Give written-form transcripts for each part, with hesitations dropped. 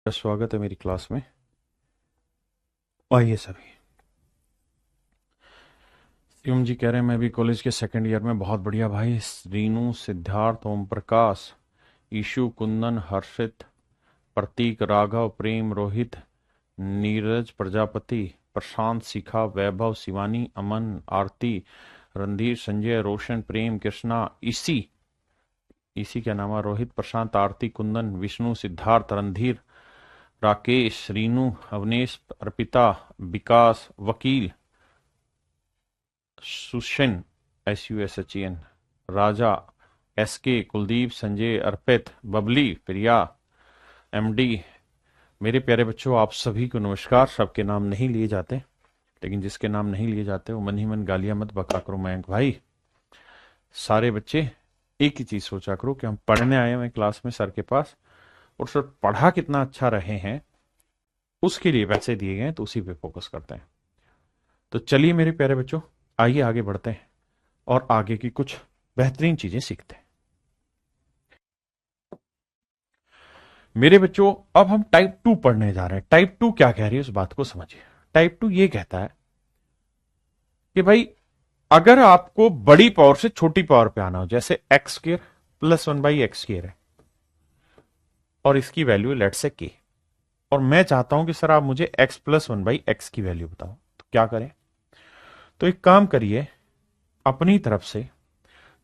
स्वागत है मेरी क्लास में। आइए सभी। शिवम जी कह रहे हैं मैं भी कॉलेज के सेकंड ईयर में। बहुत बढ़िया भाई। रीनू, सिद्धार्थ, ओम प्रकाश, ईशु, कुंदन, हर्षित, प्रतीक, राघव, प्रेम, रोहित, नीरज, प्रजापति, प्रशांत, शिखा, वैभव, शिवानी, अमन, आरती, रणधीर, संजय, रोशन, प्रेम, कृष्णा, इसी क्या नाम है, रोहित, प्रशांत, आरती, कुंदन, विष्णु, सिद्धार्थ, रणधीर, राकेश, रीनू, अवनेश, अर्पिता, विकास, वकील, सुशन, SUSHEN, राजा, SK, कुलदीप, संजय, अर्पित, बबली, प्रिया, MD। मेरे प्यारे बच्चों, आप सभी को नमस्कार। सबके नाम नहीं लिए जाते, लेकिन जिसके नाम नहीं लिए जाते वो मन ही मन गालियां मत बका करो मयंक भाई। सारे बच्चे एक ही चीज सोचा करो कि हम पढ़ने आए हैं क्लास में सर के पास, और सर पढ़ा कितना अच्छा रहे हैं उसके लिए पैसे दिए गए हैं, तो उसी पे फोकस करते हैं। तो चलिए मेरे प्यारे बच्चों, आइए आगे बढ़ते हैं और आगे की कुछ बेहतरीन चीजें सीखते हैं। मेरे बच्चों, अब हम टाइप 2 पढ़ने जा रहे हैं। टाइप 2 क्या कह रही है उस बात को समझिए। टाइप 2 ये कहता है कि भाई अगर आपको बड़ी पावर से छोटी पावर पे आना हो, जैसे एक्स स्क्र प्लस 1/x² है और इसकी वैल्यू लेट से k, और मैं चाहता हूं कि सर आप मुझे x प्लस 1/x की वैल्यू बताओ, तो क्या करें? तो एक काम करिए, अपनी तरफ से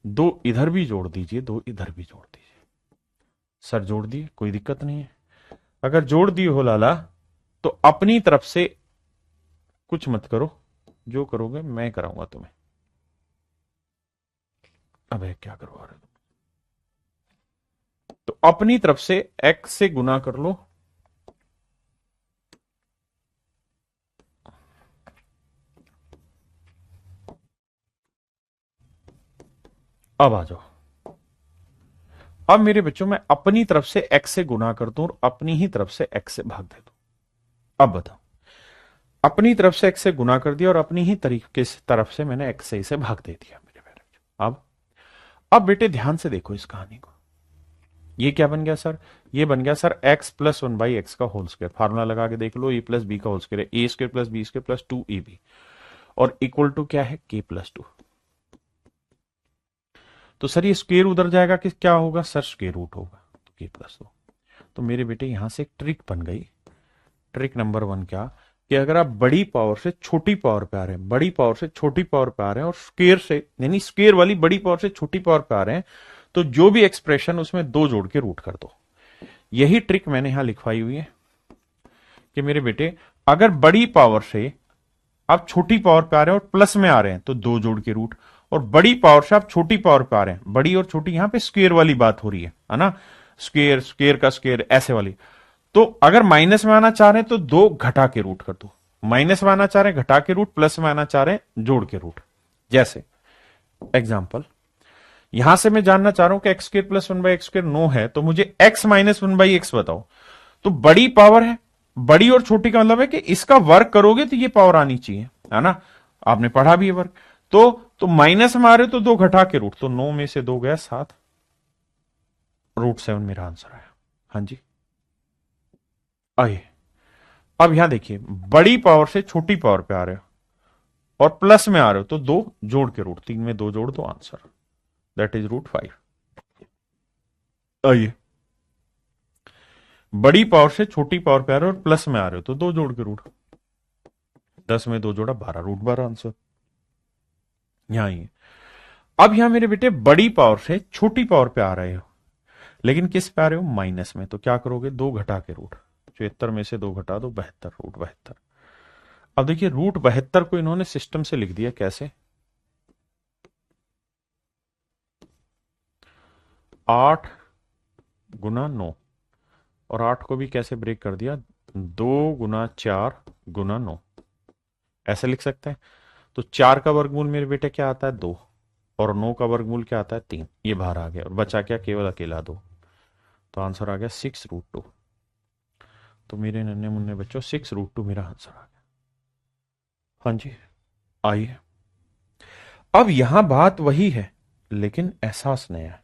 दो इधर भी जोड़ दीजिए, दो इधर भी जोड़ दीजिए। सर जोड़ दिए, कोई दिक्कत नहीं है। अगर जोड़ दिए हो लाला, तो अपनी तरफ से कुछ मत करो, जो करोगे मैं कराऊंगा तुम्हें। अबे क्या करवा रहे तुम? तो अपनी तरफ से x से गुना कर लो, अब आ जाओ। अब मेरे बच्चों, मैं अपनी तरफ से x से गुना कर दूं और अपनी ही तरफ से x से भाग दे दूं। अब बताओ, अपनी तरफ से x से गुना कर दिया और अपनी ही तरीके से तरफ से मैंने x से इसे भाग दे दिया मेरे प्यारे बच्चों। अब बेटे ध्यान से देखो इस कहानी को। ये क्या बन गया सर? ये बन गया सर x प्लस 1/x का होल स्क्वायर। फार्मूला लगा के देख लो, a प्लस बी का होल स्क्वायर है a² plus b² plus 2ab, और इक्वल टू क्या है, k प्लस 2। तो सर ये स्क्वेयर उधर जाएगा कि क्या होगा सर? स्क्वेयर रूट होगा, तो k प्लस 2। तो मेरे बेटे यहां से एक ट्रिक बन गई। ट्रिक नंबर 1 क्या, कि अगर आप बड़ी पावर से छोटी पावर पे आ रहे हैं, बड़ी पावर से छोटी पावर पे आ रहे हैं और स्क्वेयर से यानी स्क्वेयर वाली बड़ी पावर से छोटी पावर पे आ रहे हैं, तो जो भी एक्सप्रेशन उसमें दो जोड़ के रूट कर दो। यही ट्रिक मैंने यहां लिखवाई हुई है कि मेरे बेटे अगर बड़ी पावर से आप छोटी पावर पे आ रहे हैं और प्लस में आ रहे हैं तो दो जोड़ के रूट, और बड़ी पावर से आप छोटी पावर पे आ रहे हैं, बड़ी और छोटी यहां पे स्क्वेयर वाली बात हो रही है ना, स्क्वेयर स्क्वेयर का स्क्वेयर ऐसे वाली। तो अगर माइनस में आना चाह रहे हैं तो दो घटा के रूट कर दो, माइनस में आना चाह रहे हैं घटा के रूट, प्लस में आना चाह रहे हैं जोड़ के रूट। जैसे एग्जाम्पल, यहां से मैं जानना चाह रहा हूं कि x² प्लस 1/x² 9 है, तो मुझे x माइनस 1/x बताओ। तो बड़ी पावर है, बड़ी और छोटी का मतलब है कि इसका वर्क करोगे तो ये पावर आनी चाहिए, है ना? आपने पढ़ा भी है वर्क। तो माइनस में आ रहे तो दो घटा के रूट, तो 9 में से 2 गया 7, √7 मेरा आंसर आया। हाँ जी, आइए अब यहां देखिए, बड़ी पावर से छोटी पावर पे आ रहे हो और प्लस में आ रहे हो, तो दो जोड़ के रूट, 3 में 2 जोड़ दो, आंसर दैट इज √5। आइए, बड़ी पावर से छोटी पावर पे आ रहे हो और प्लस में आ रहे हो, तो दो जोड़ के रूट, 10 में 2 जोड़ा 12, √12 आंसर। यहां ही अब यहां मेरे बेटे बड़ी पावर से छोटी पावर पे आ रहे हो, लेकिन किस पे आ रहे हो, माइनस में, तो क्या करोगे, दो घटा के रूट, 74 में से दो घटा दो, 72, √72। अब देखिए √72 को इन्होंने सिस्टम से लिख दिया कैसे, 8 गुना 9, और 8 को भी कैसे ब्रेक कर दिया, 2 गुना 4 गुना 9, ऐसे लिख सकते हैं। तो 4 का वर्गमूल मेरे बेटे क्या आता है, 2, और 9 का वर्गमूल क्या आता है, 3। ये बाहर आ गया और बचा क्या, केवल अकेला 2, तो आंसर आ गया 6√2। तो मेरे नन्हे मुन्ने बच्चों, 6√2 मेरा आंसर आ गया। हाँ जी, आइए अब यहां बात वही है, लेकिन एहसास नया है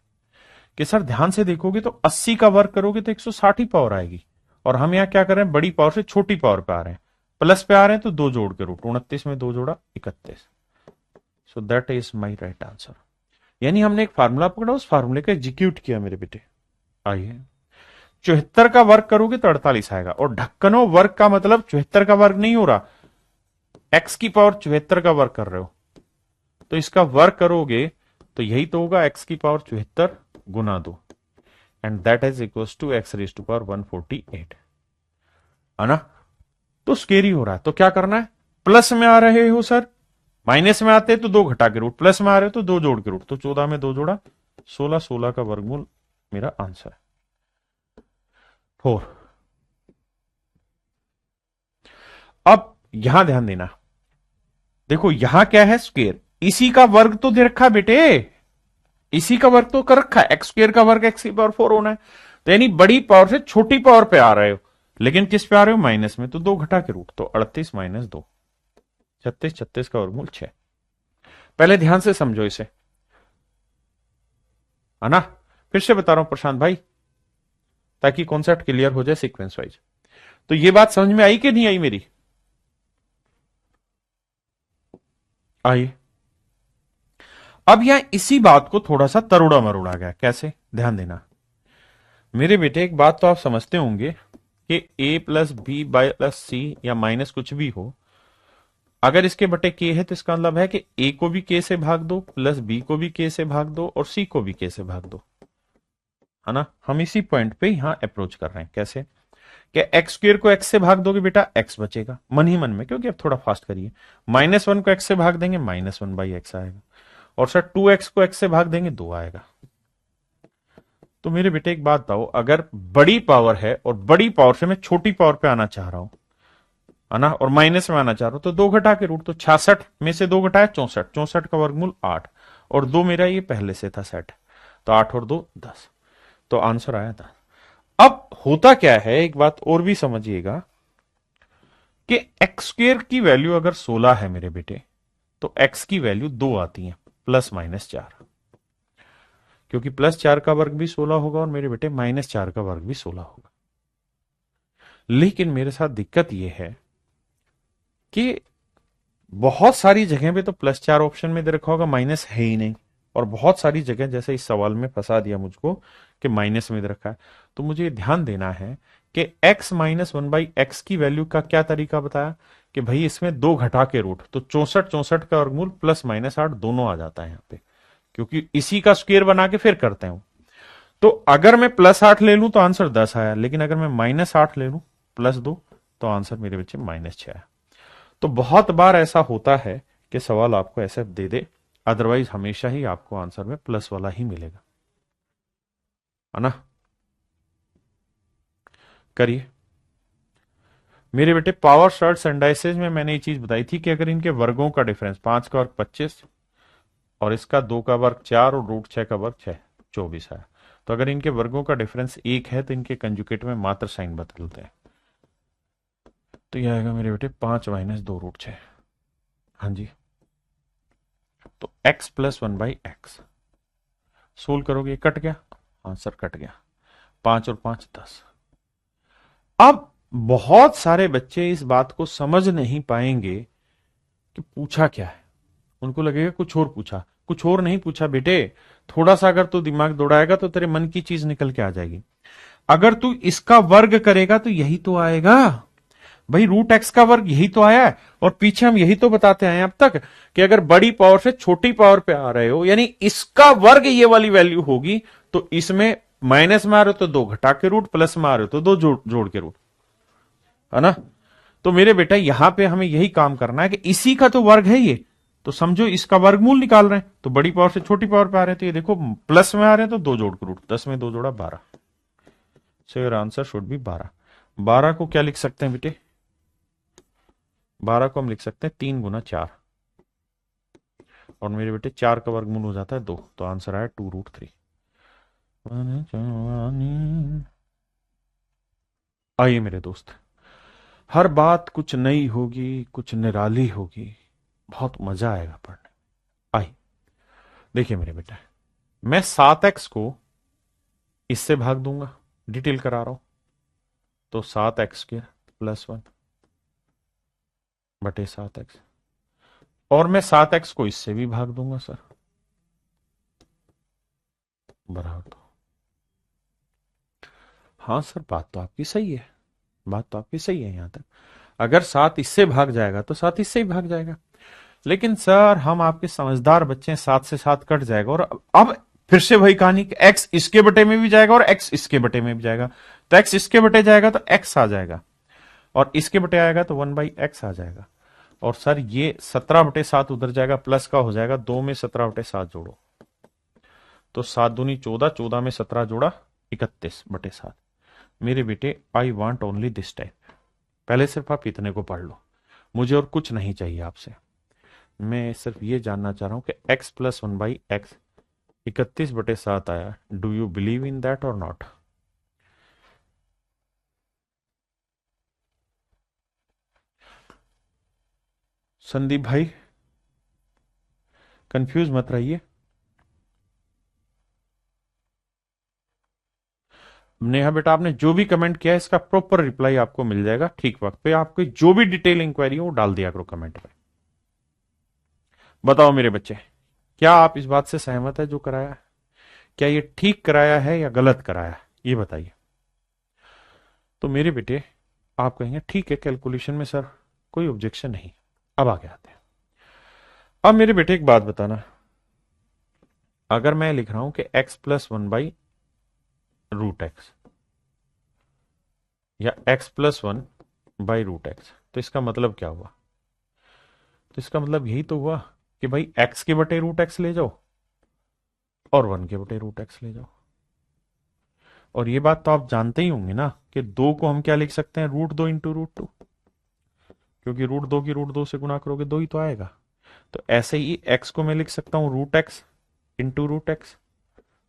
कि सर ध्यान से देखोगे तो 80 का वर्ग करोगे तो 160 ही पावर आएगी, और हम यहाँ क्या कर रहे हैं, बड़ी पावर से छोटी पावर पे आ रहे हैं, प्लस पे आ रहे हैं, तो दो जोड़ के रूट, 29 में दो जोड़ा 31। सो that is my right answer. यानी हमने एक फार्मूला पकड़ा, उस फार्मूले का एग्जीक्यूट किया मेरे बेटे। आइए, 74 का वर्ग करोगे तो 48 आएगा, और ढक्कनों वर्ग का मतलब 74 का वर्ग नहीं हो रहा, एक्स की पावर 74 का वर्ग कर रहे हो, तो इसका वर्ग करोगे तो यही तो होगा, एक्स की पावर 74 गुना 2, and that is equal to x raise to power 148, है ना। तो स्केरी हो रहा है, तो क्या करना है, प्लस में आ रहे हो सर, माइनस में आते हैं तो दो घटा के रूट, प्लस में आ रहे हो तो दो जोड़ के रूट, तो 14 में दो जोड़ा 16, 16 का वर्गमूल मेरा आंसर है 4। अब यहां ध्यान देना, देखो यहां क्या है, स्क्वेयर, इसी का वर्ग तो दे रखा बेटे, इसी का वर्ग तो कर रखा है, एक्स स्क्वेयर का वर्ग एक्स की पावर 4 होना है, तो यानी बड़ी पावर से छोटी पावर पे आ रहे हो, लेकिन किस पे आ रहे हो, माइनस में, तो दो घटा के रूट, तो 38 माइनस 2, 36, 36 का वर्गमूल 6। पहले ध्यान से समझो इसे, है ना। फिर से बता रहा हूं प्रशांत भाई, ताकि कॉन्सेप्ट क्लियर हो जाए सीक्वेंस वाइज। तो ये बात समझ में आई कि नहीं आई मेरी, आई। अब यहां इसी बात को थोड़ा सा तरोड़ा मरोड़ा गया, कैसे, ध्यान देना मेरे बेटे। एक बात तो आप समझते होंगे कि a plus B by plus C या माइनस कुछ भी हो, अगर इसके बटे k है तो इसका मतलब है कि a को भी k से भाग दो, प्लस b को भी k से भाग दो, और c को भी k से भाग दो, है ना। हम इसी पॉइंट पे यहां अप्रोच कर रहे हैं, कैसे, कि एक्स स्क्र को एक्स से भाग दोगे बेटा एक्स बचेगा मन ही मन में, क्योंकि अब थोड़ा फास्ट करिए, -1 को एक्स से भाग देंगे -1 बाई एक्स आएगा, और सर 2x को x से भाग देंगे 2 आएगा। तो मेरे बेटे एक बात बताओ, अगर बड़ी पावर है और बड़ी पावर से मैं छोटी पावर पे आना चाह रहा हूं, है ना, और माइनस में आना चाह रहा हूं, तो दो घटा के रूट, तो 66 में से दो घटाया 64, 64 का वर्गमूल 8, और दो मेरा ये पहले से था सेट, तो 8 और 2 10, तो आंसर आया 10। अब होता क्या है, एक बात और भी समझिएगा कि एक्स स्क्र की वैल्यू अगर 16 है मेरे बेटे, तो एक्स की वैल्यू 2 आती है, +-4, क्योंकि +4 का वर्ग भी 16 होगा, और मेरे बेटे -4 का वर्ग भी 16 होगा। लेकिन मेरे साथ दिक्कत यह है कि बहुत सारी जगह पे तो +4 ऑप्शन में दे रखा होगा, माइनस है ही नहीं, और बहुत सारी जगह जैसे इस सवाल में फंसा दिया मुझको कि माइनस में दे रखा है। तो मुझे ध्यान देना है कि x -1 बाई एक्स की वैल्यू का क्या तरीका बताया, कि भाई इसमें दो घटा के रूट, तो 64, 64 का वर्गमूल +-8 दोनों आ जाता है यहाँ पे, क्योंकि इसी का स्क्वायर बना के फिर करते हैं। तो अगर मैं +8 ले लूं तो आंसर 10 आया, लेकिन अगर मैं -8 ले लूं +2, तो आंसर मेरे बच्चे -6 आया। तो बहुत बार ऐसा होता है कि सवाल आपको ऐसे दे दे, अदरवाइज हमेशा ही आपको आंसर में प्लस वाला ही मिलेगा, है ना। करिए मेरे बेटे, पावर शॉर्ट्स एंड डाइसेज में मैंने ये चीज बताई थी कि अगर इनके वर्गों का डिफरेंस 5 का वर्ग 25, और इसका 2 का वर्ग 4, और √6 का वर्ग 6, 24 है, तो अगर इनके वर्गों का डिफरेंस 1 है तो इनके कंजुगेट में मात्र साइन बदलते हैं, तो यह आएगा मेरे बेटे 5 - 2√6। हाँ जी, तो x + 1 बाई एक्स, सोल्व करोगे कट गया, आंसर कट गया, 5 और 5 10। अब बहुत सारे बच्चे इस बात को समझ नहीं पाएंगे कि पूछा क्या है, उनको लगेगा कुछ और पूछा, कुछ और नहीं पूछा बेटे। थोड़ा सा अगर तू दिमाग दौड़ाएगा तो तेरे मन की चीज निकल के आ जाएगी। अगर तू इसका वर्ग करेगा तो यही तो आएगा भाई, √x का वर्ग यही तो आया है, और पीछे हम यही तो बताते आए अब तक कि अगर बड़ी पावर से छोटी पावर पे आ रहे हो, यानी इसका वर्ग ये वाली वैल्यू होगी, तो इसमें माइनस में आ रहे हो तो दो घटा के रूट, प्लस में आ रहे हो तो दो जोड़ के रूट, है ना। तो मेरे बेटा यहां पे हमें यही काम करना है कि इसी का तो वर्ग है ये, तो समझो इसका वर्गमूल निकाल रहे हैं, तो बड़ी पावर से छोटी पावर पे आ रहे हैं, तो ये देखो प्लस में आ रहे हैं तो दो जोड़ के रूट, 10 में दो जोड़ा 12, so your answer should be 12। 12 को क्या लिख सकते हैं बेटे, 12 को हम लिख सकते हैं 3 × 4, और मेरे बेटे 4 का वर्गमूल हो जाता है 2, तो आंसर आया 2√3। आइए मेरे दोस्त, हर बात कुछ नई होगी, कुछ निराली होगी, बहुत मजा आएगा पढ़ने। आई देखिए मेरे बेटा, मैं 7x को इससे भाग दूंगा, डिटेल करा रहा हूं, तो 7x² प्लस 1 बटे 7x, और मैं 7x को इससे भी भाग दूंगा सर, बराबर तो। हाँ सर, बात तो आपकी सही है, बात तो आपकी सही है यहां तक। अगर 7 इससे भाग जाएगा तो 7 इससे ही भाग जाएगा। लेकिन सर हम आपके समझदार बच्चे हैं, 7 से 7 कट जाएगा, और अब फिर से वही कहानी कि x इसके बटे में भी जाएगा और x इसके बटे में भी जाएगा। तो x इसके बटे जाएगा तो x आ जाएगा, और इसके बटे आएगा तो 1/x आ जाएगा। और सर ये 17/7 उधर जाएगा, प्लस का हो जाएगा, 2 में 17/7 जोड़ो तो 7 दूनी 14, 14 में 17 जोड़ा 31/7। मेरे बेटे I want only this type. पहले सिर्फ आप इतने को पढ़ लो, मुझे और कुछ नहीं चाहिए आपसे। मैं सिर्फ ये जानना चाह रहा हूं कि x प्लस 1/x 31/7 आया। Do you believe in that और नॉट? संदीप भाई कंफ्यूज मत रहिए। नेहा बेटा, आपने जो भी कमेंट किया है इसका प्रॉपर रिप्लाई आपको मिल जाएगा ठीक वक्त पे। आपकी जो भी डिटेल इंक्वायरी हो वो डाल दिया करो कमेंट में। बताओ मेरे बच्चे, क्या आप इस बात से सहमत है जो कराया है? क्या ये ठीक कराया है या गलत कराया है, ये बताइए। तो मेरे बेटे आप कहेंगे ठीक है, कैलकुलेशन में सर कोई ऑब्जेक्शन नहीं। अब आगे आते हैं। अब मेरे बेटे एक बात बताना, अगर मैं लिख रहा हूं कि x प्लस 1/√x या x प्लस 1/√x, तो इसका मतलब क्या हुआ? तो इसका मतलब यही तो हुआ कि भाई x के बटे √x ले जाओ और 1 के बटे √x ले जाओ। और ये बात तो आप जानते ही होंगे ना कि 2 को हम क्या लिख सकते हैं, √2 इंटू √2, क्योंकि √2 की √2 से गुना करोगे 2 ही तो आएगा। तो ऐसे ही x को मैं लिख सकता हूं √x इंटू √x।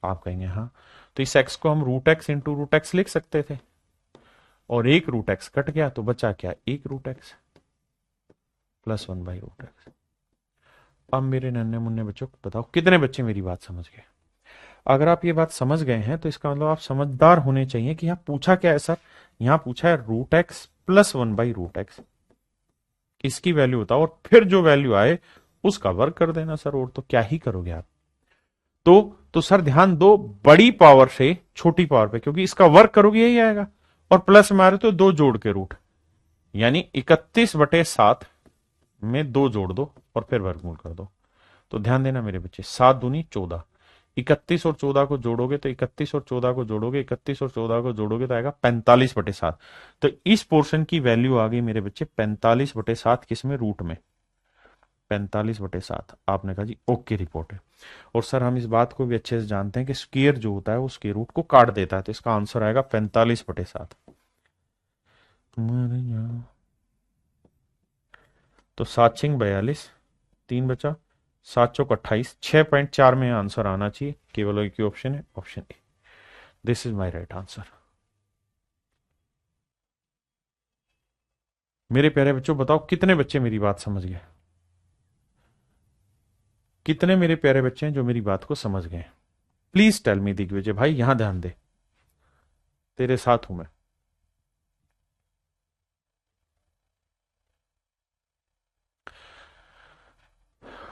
आप कहेंगे हाँ, तो इस x को हम √x इंटू √x लिख सकते थे, और एक √x कट गया तो बचा क्या, एक √x प्लस 1/√x। अब मेरे नन्हे मुन्ने बच्चों बताओ कितने बच्चे मेरी बात समझ गए? अगर आप ये बात समझ गए हैं तो इसका मतलब आप समझदार होने चाहिए कि यहाँ पूछा क्या है सर। यहाँ पूछा है √x प्लस 1/√x, इसकी वैल्यू बताओ और फिर जो वैल्यू आए उसका वर्ग कर देना सर, और तो क्या ही करोगे आप। तो सर ध्यान दो, बड़ी पावर से छोटी पावर पे, क्योंकि इसका वर्ग करोगे यही आएगा, और प्लस में आ रहे तो 2 जोड़ के रूट, यानी 31/7 में 2 जोड़ दो और फिर वर्गमूल कर दो। तो ध्यान देना मेरे बच्चे, 7 दूनी 14, 31 और 14 को जोड़ोगे तो 31 और 14 को जोड़ोगे, 31 और 14 को जोड़ोगे तो आएगा 45/7। तो इस पोर्शन की वैल्यू आ गई मेरे बच्चे 45/7, किसमें, रूट में 45/7। आपने कहा जी ओके, रिपोर्ट है। और सर हम इस बात को भी अच्छे से जानते हैं कि स्क्वायर जो होता है वो स्क्वायर रूट को काट देता है, तो इसका आंसर आएगा 45/7। तो 7×42, 3 बचा, 7×28, 6.4 में आंसर आना चाहिए। केवल एक ही ऑप्शन है, option A. This is my right answer. मेरे प्यारे बच्चों बताओ कितने बच्चे मेरी बात समझ गए? कितने मेरे प्यारे बच्चे हैं जो मेरी बात को समझ गए? प्लीज टेल मी दिग्विजय भाई, यहां ध्यान दे, तेरे साथ हूं मैं।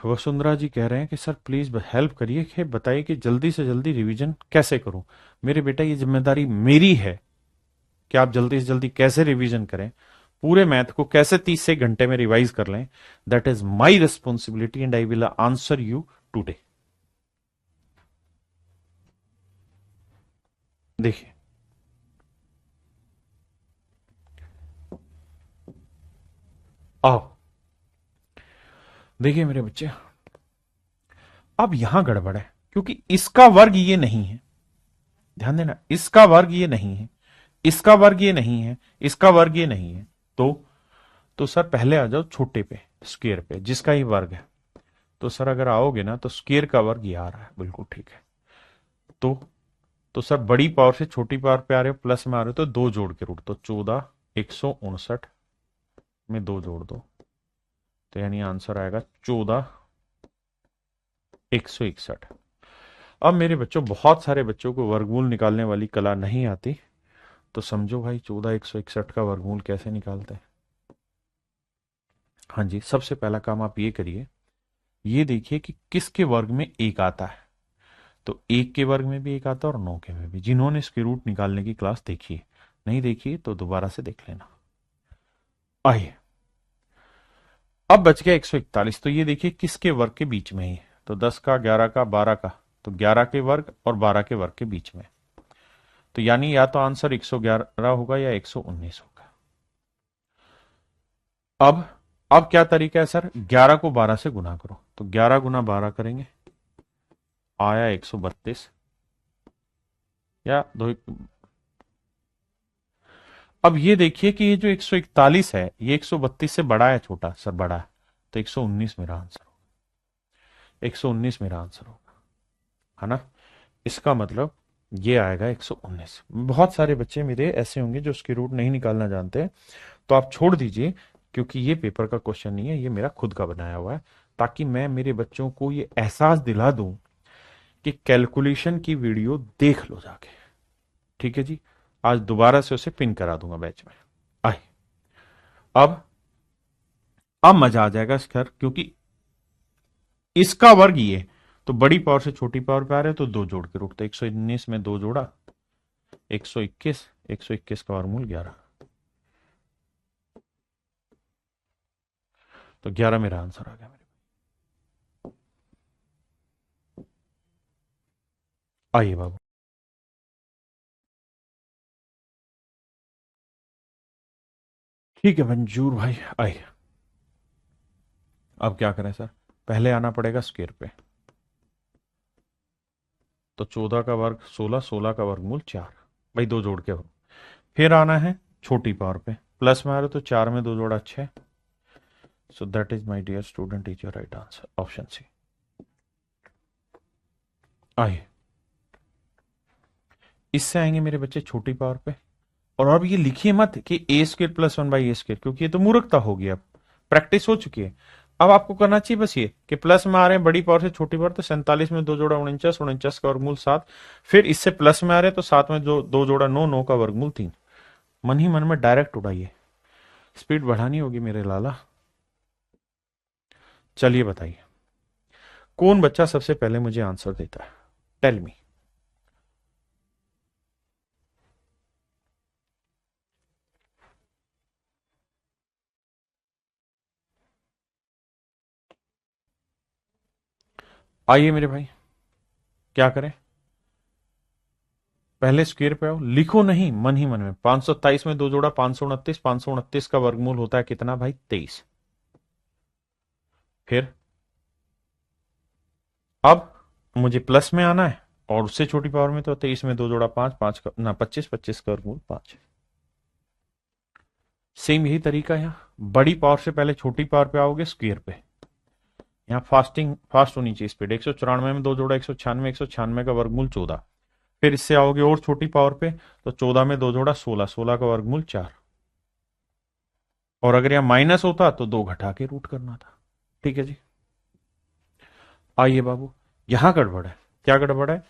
वसुंधरा जी कह रहे हैं कि सर प्लीज हेल्प करिए, कि बताइए कि जल्दी से जल्दी रिवीजन कैसे करूं। मेरे बेटा ये जिम्मेदारी मेरी है कि आप जल्दी से जल्दी कैसे रिवीजन करें, पूरे मैथ को कैसे 30 से घंटे में रिवाइज कर लें। That is my responsibility and I will answer you today. देखिए, आओ देखिए मेरे बच्चे, अब यहां गड़बड़ है, क्योंकि इसका वर्ग ये नहीं है। ध्यान देना, इसका वर्ग ये नहीं है, इसका वर्ग ये नहीं है, इसका वर्ग ये नहीं है। तो सर पहले आ जाओ छोटे पे, स्क्वायर पे, जिसका ही वर्ग है। तो सर अगर आओगे ना तो स्क्वायर का वर्ग ये आ रहा है, बिल्कुल ठीक है। तो तो सर बड़ी पावर से छोटी पावर पे आ रहे हो, प्लस में आ रहे हो तो 2 जोड़ के रूट, तो 14 159 में 2 जोड़ दो, तो यानी आंसर आएगा 14 161। अब मेरे बच्चों बहुत सारे बच्चों को वर्गमूल निकालने वाली कला नहीं आती, तो समझो भाई 14,161 का वर्गमूल कैसे निकालते हैं। हाँ जी, सबसे पहला काम आप ये करिए, ये देखिए कि किसके वर्ग में एक आता है। तो एक के वर्ग में भी एक आता है और 9 के में भी। जिन्होंने स्क्वायर रूट निकालने की क्लास देखी है, नहीं देखी तो दोबारा से देख लेना। आइए, अब बच गया 141। तो ये देखिए किसके वर्ग के बीच में ही है। तो 10 का, 11 का, 12 का, तो 11 के वर्ग और 12 के वर्ग के बीच में। तो यानी या तो आंसर 111 होगा या 119 होगा। अब क्या तरीका है सर, 11 को 12 से गुना करो। तो 11 गुना 12 करेंगे, आया 132, या दो। अब ये देखिए कि ये जो 141 है, ये 132 से बड़ा है छोटा? सर बड़ा है, तो 119 मेरा आंसर होगा। 119 मेरा आंसर होगा, है ना। इसका मतलब ये आएगा 119। बहुत सारे बच्चे मेरे ऐसे होंगे जो उसकी रूट नहीं निकालना जानते, तो आप छोड़ दीजिए, क्योंकि ये पेपर का क्वेश्चन नहीं है, ये मेरा खुद का बनाया हुआ है, ताकि मैं मेरे बच्चों को ये एहसास दिला दूं कि कैलकुलेशन की वीडियो देख लो जाके। ठीक है जी, आज दोबारा से उसे पिन करा दूंगा बैच में। आए, अब अब मजा आ जाएगा इस घर, क्योंकि इसका वर्ग ये, तो बड़ी पावर से छोटी पावर पे आ रहे हैं, तो दो जोड़ के रूट। तो 119 में दो जोड़ा 121, 121 का वर्गमूल 11, तो 11 मेरा आंसर आ गया मेरे। आइए बाबू, ठीक है मंजूर भाई, आइए। अब क्या करें सर, पहले आना पड़ेगा स्क्वायर पे। तो 14 का वर्ग 16, 16 का वर्गमूल 4, भाई दो जोड़ के हो। फिर आना है छोटी पावर पे, प्लस में आ रहे तो 4 में दो जोड़ा 6। So that is my dear student is your right answer, option C. आइए, इससे आएंगे मेरे बच्चे छोटी पावर पे। और अब ये लिखिए मत कि A square plus one by A square, क्योंकि ये तो मूर्खता होगी, अब प्रैक्टिस हो चुकी है। अब आपको करना चाहिए बस ये कि प्लस में आ रहे हैं बड़ी पावर से छोटी पावर, तो 47 में दो जोड़ा 49, 49 का वर्गमूल 7। फिर इससे प्लस में आ रहे हैं तो 7 में जो दो जोड़ा 9, 9 का वर्गमूल 3। मन ही मन में डायरेक्ट उड़ाइए, स्पीड बढ़ानी होगी मेरे लाला। चलिए बताइए, कौन बच्चा सबसे पहले मुझे आंसर देता है, टेल मी। आइए मेरे भाई, क्या करें, पहले स्क्वायर पे आओ, लिखो नहीं मन ही मन में। 527 में दो जोड़ा 529, 529 का वर्गमूल होता है कितना भाई, 23। फिर अब मुझे प्लस में आना है, और उससे छोटी पावर में तो 23 में दो जोड़ा 5, 5 का ना 25, 25 का वर्गमूल 5। सेम यही तरीका है, यहाँ बड़ी पावर से पहले छोटी पावर पे आओगे स्क्वायर पे। यहाँ फास्ट होनी चाहिए स्पीड। 194 में दो जोड़ा 196, 196 का वर्गमूल 14। फिर इससे आओगे और छोटी पावर पे, तो 14 में दो जोड़ा 16, 16 का वर्गमूल 4। और अगर यहाँ माइनस होता तो दो घटा के रूट करना था। ठीक है जी, आइए बाबू, यहां गड़बड़ है। क्या गड़बड़ है,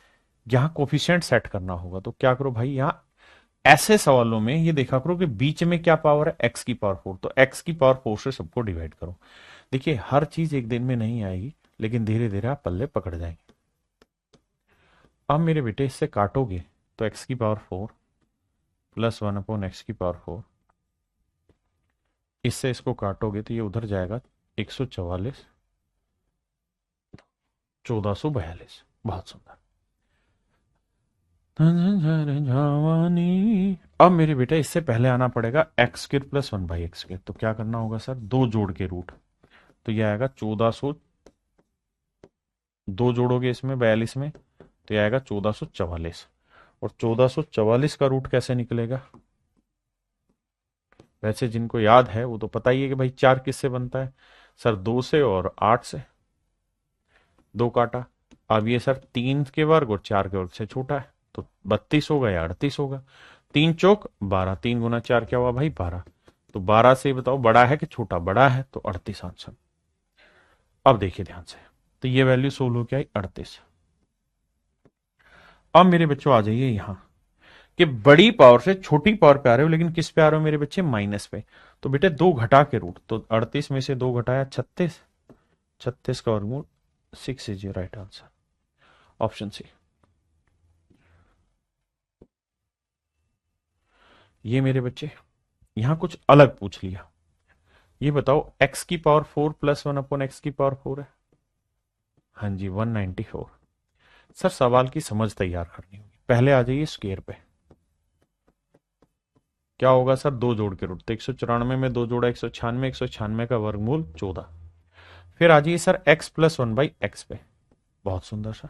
यहां कोफिशिएंट सेट करना होगा। तो क्या करो भाई, यहां ऐसे सवालों में ये देखा करो कि बीच में क्या पावर है, एक्स की पावर 4, तो एक्स की पावर 4 से सबको डिवाइड करो। देखिए हर चीज एक दिन में नहीं आएगी, लेकिन धीरे धीरे आप पल्ले पकड़ जाएंगे। अब मेरे बेटे इससे काटोगे तो एक्स की पावर 4 प्लस 1/x⁴, इससे इसको काटोगे तो ये उधर जाएगा 144, 1442। बहुत सुंदर। जवानी। अब मेरे बेटा इससे पहले आना पड़ेगा x² प्लस 1/x²। तो क्या करना होगा सर, दो जोड़ के रूट। तो यह आएगा 1400, दो जोड़ोगे इसमें 42 में, तो यह आएगा 1444। और 1444 का रूट कैसे निकलेगा, वैसे जिनको याद है वो तो पता ही है कि भाई 4 किससे बनता है सर, 2 से और 8 से। दो काटा। अब ये सर 3 के वर्ग और 4 के वर्ग से छोटा है, तो 32 होगा या 38 होगा। 3 चौक 12, 3 गुना 4 क्या हुआ भाई 12। तो 12 से बताओ बड़ा है कि छोटा, बड़ा है, तो 38 आंसर। अब देखिए ध्यान से, तो ये वैल्यू सोल्व हो क्या आई 38। अब मेरे बच्चों आ जाइए यहां, कि बड़ी पावर से छोटी पावर पे आ रहे हो, लेकिन किस पे आ रहे हो मेरे बच्चे, माइनस पे। तो बेटे दो घटा के रूट, तो 38 में से दो घटाया 36, 36 का वर्गमूल 6 is your right answer, option C. ये मेरे बच्चे यहां कुछ अलग पूछ लिया। ये बताओ x की पावर 4 प्लस 1 अपॉन एक्स की पावर 4 है। हाँ जी 194। सर सवाल की समझ तैयार करनी होगी, पहले आ जाइए स्क्वायर पे। क्या होगा सर, दो जोड़ के रूट, तो 194 में दो जोड़ा 196, 196 का वर्गमूल 14। फिर आ जाइए सर x प्लस 1/x पे। बहुत सुंदर सर।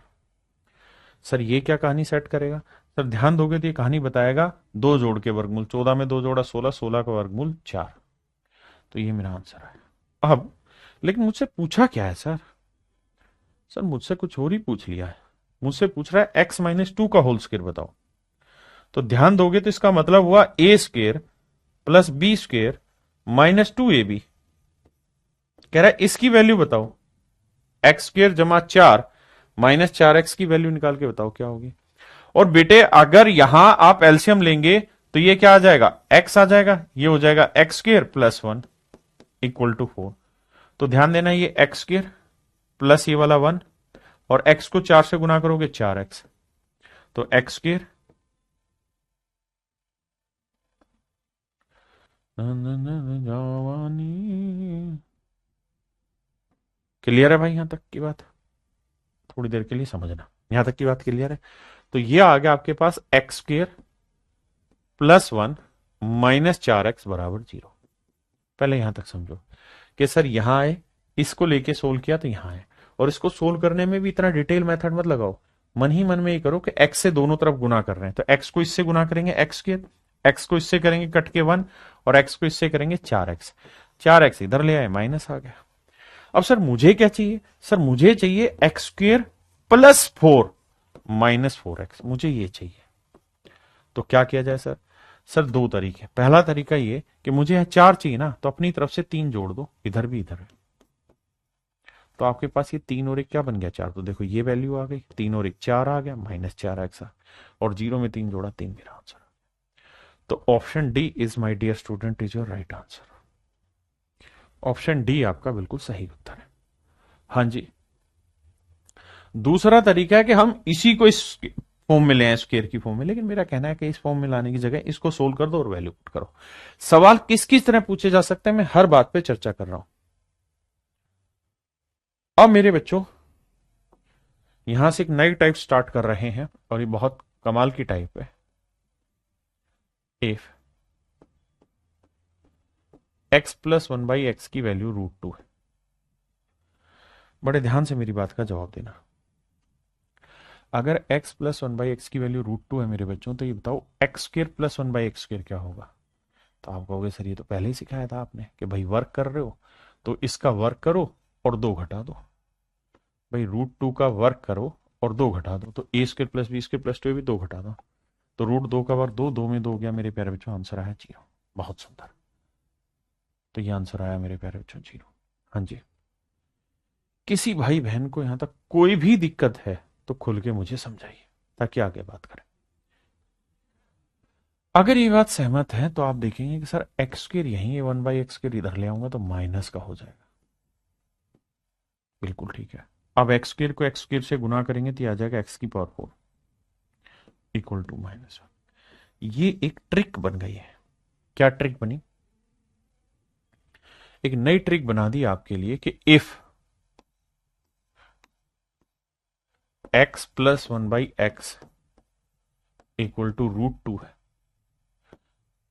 सर ये क्या कहानी सेट करेगा, सर ध्यान दोगे तो ये कहानी बताएगा दो जोड़ के वर्गमूल, 14 में दो जोड़ा 16, 16 का वर्गमूल 4। तो ये मेरा आंसर है। अब लेकिन मुझसे पूछा क्या है सर, सर मुझसे कुछ और ही पूछ लिया है। मुझसे पूछ रहा है x-2 का होल स्क्वायर बताओ। तो ध्यान दोगे तो इसका मतलब हुआ A square plus B square -2ab। कह रहा है इसकी वैल्यू बताओ, एक्स स्क्वायर जमा 4 -4x की वैल्यू निकाल के बताओ क्या होगी। और बेटे अगर यहां आप एलसीएम लेंगे तो ये क्या आ जाएगा, x आ जाएगा, ये हो जाएगा x square plus 1 equal to 4। तो ध्यान देना ये एक्स स्क्वायर प्लस ये वाला 1, और x को 4 से गुना करोगे 4x, तो एक्स स्क्वायर क्लियर है भाई, यहां तक की बात थोड़ी देर के लिए समझना, यहां तक की बात क्लियर है। तो ये आ गया आपके पास एक्स स्क्वायर प्लस 1 -4x बराबर 0। पहले यहां तक समझो कि सर यहां आए, इसको लेके सोल्व किया तो यहां आए, और इसको सोल्व करने में भी इतना डिटेल मेथड मत लगाओ, मन ही मन में ये करो कि x से दोनों तरफ गुना कर रहे हैं, तो x को इससे गुना करेंगे एक्स स्क्वायर, x को इससे करेंगे कट के 1, और x को इससे करेंगे 4x, 4x इधर ले आए माइनस आ गया। अब सर मुझे क्या चाहिए, सर मुझे चाहिए एक्स स्क्वायर प्लस 4 -4x, मुझे ये चाहिए। तो क्या किया जाए सर, सर दो तरीके, पहला तरीका ये कि मुझे यहां 4 चाहिए ना, तो अपनी तरफ से 3 जोड़ दो, इधर भी इधर है, तो आपके पास ये 3 और 1 क्या बन गया 4, तो देखो ये वैल्यू आ गई, 3 और 1 4 आ गया -4x, और 0 में 3 जोड़ा 3 मेरा आंसर। तो option D is my dear student is your right answer. Option D आपका बिल्कुल सही उत्तर है। हाँ जी, दूसरा तरीका है कि हम इसी को इस फॉर्म में ले आए, स्क्वायर की फॉर्म में, लेकिन मेरा कहना है कि इस फॉर्म में लाने की जगह इसको सोल्व कर दो और वैल्यू पुट करो। सवाल किस किस तरह पूछे जा सकते हैं मैं हर बात पे चर्चा कर रहा हूं। अब मेरे बच्चों यहां से एक नई टाइप स्टार्ट कर रहे हैं, और ये बहुत कमाल की टाइप है। इफ x प्लस 1/x की वैल्यू √2 है, बड़े ध्यान से मेरी बात का जवाब देना। अगर x प्लस 1/x की वैल्यू √2 है मेरे बच्चों, तो ये बताओ एक्स स्क्र प्लस 1/x² क्या होगा। तो आप कहोगे सर ये तो पहले ही सिखाया था आपने कि भाई वर्क कर रहे हो तो इसका वर्क करो और 2 घटा दो, भाई √2 का वर्क करो और 2 घटा दो, तो a² प्लस b² प्लस 2 भी 2 घटा दो, तो √2 का वर्क 2, 2 में 2 गया मेरे प्यारे बच्चों, आंसर आया 0। बहुत सुंदर, तो ये आंसर आया मेरे प्यारे बच्चों 0। हाँ जी, किसी भाई बहन को यहां तक कोई भी दिक्कत है तो खुल के मुझे समझाइए ताकि आगे बात करें। अगर ये बात सहमत है तो आप देखेंगे कि सर x² यहीं 1/x² इधर ले आऊंगा तो माइनस का हो जाएगा, बिल्कुल ठीक है। अब x² को x² से गुना करेंगे तो आ जाएगा x की पावर 4 इक्वल टू -1। ये एक ट्रिक बन गई है। क्या ट्रिक बनी, एक नई ट्रिक बना दी आपके लिए कि if x plus 1/x equal to √2 है,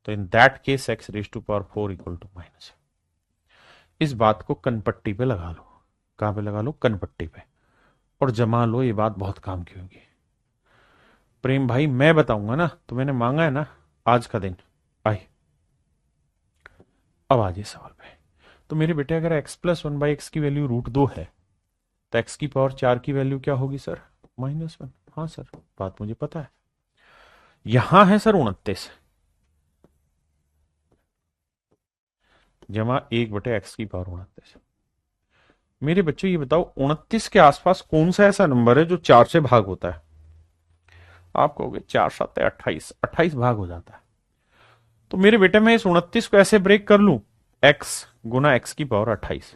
तो in that case x raise to power 4 equal to -। इस बात को कनपट्टी पे लगा लो, कहां पे लगा लो, कनपट्टी पे, और जमा लो, ये बात बहुत काम की होगी। प्रेम भाई मैं बताऊंगा ना, तो मैंने मांगा है ना आज का दिन, आए अब आज ये सवाल पे। तो मेरे बेटे अगर x प्लस 1/x की वैल्यू √2 है, तो x की पावर 4 की वैल्यू क्या होगी सर, -1। हाँ सर बात मुझे पता है। यहां है सर 29 जमा 1/x की पावर 29। मेरे बच्चों ये बताओ 29 के आसपास कौन सा ऐसा नंबर है जो 4 से भाग होता है। आप कहोगे 4×7 = 28, 28 भाग हो जाता है। तो मेरे बेटे मैं इस 29 को ऐसे ब्रेक कर लूं, x गुना x की पावर 28,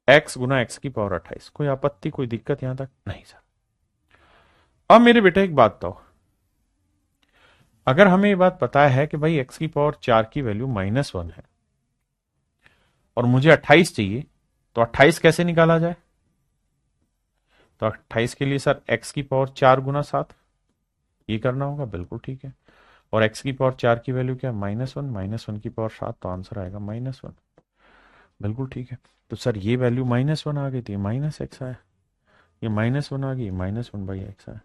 x गुना x की पावर 28। कोई आपत्ति, कोई दिक्कत यहां तक? नहीं सर। अब मेरे बेटे एक बात बताओ, अगर हमें ये बात पता है कि भाई x की पावर 4 की वैल्यू -1 है और मुझे 28 चाहिए, तो 28 कैसे निकाला जाए? तो 28 के लिए सर x की पावर 4 गुना 7 ये करना होगा, बिल्कुल ठीक है। और x की पावर 4 की वैल्यू क्या है? -1, -1 की पावर 7, तो आंसर आएगा -1, बिल्कुल ठीक है। तो सर ये वैल्यू -1 आ गई थी, -x आया, ये -1 आ गई, -1/x आया,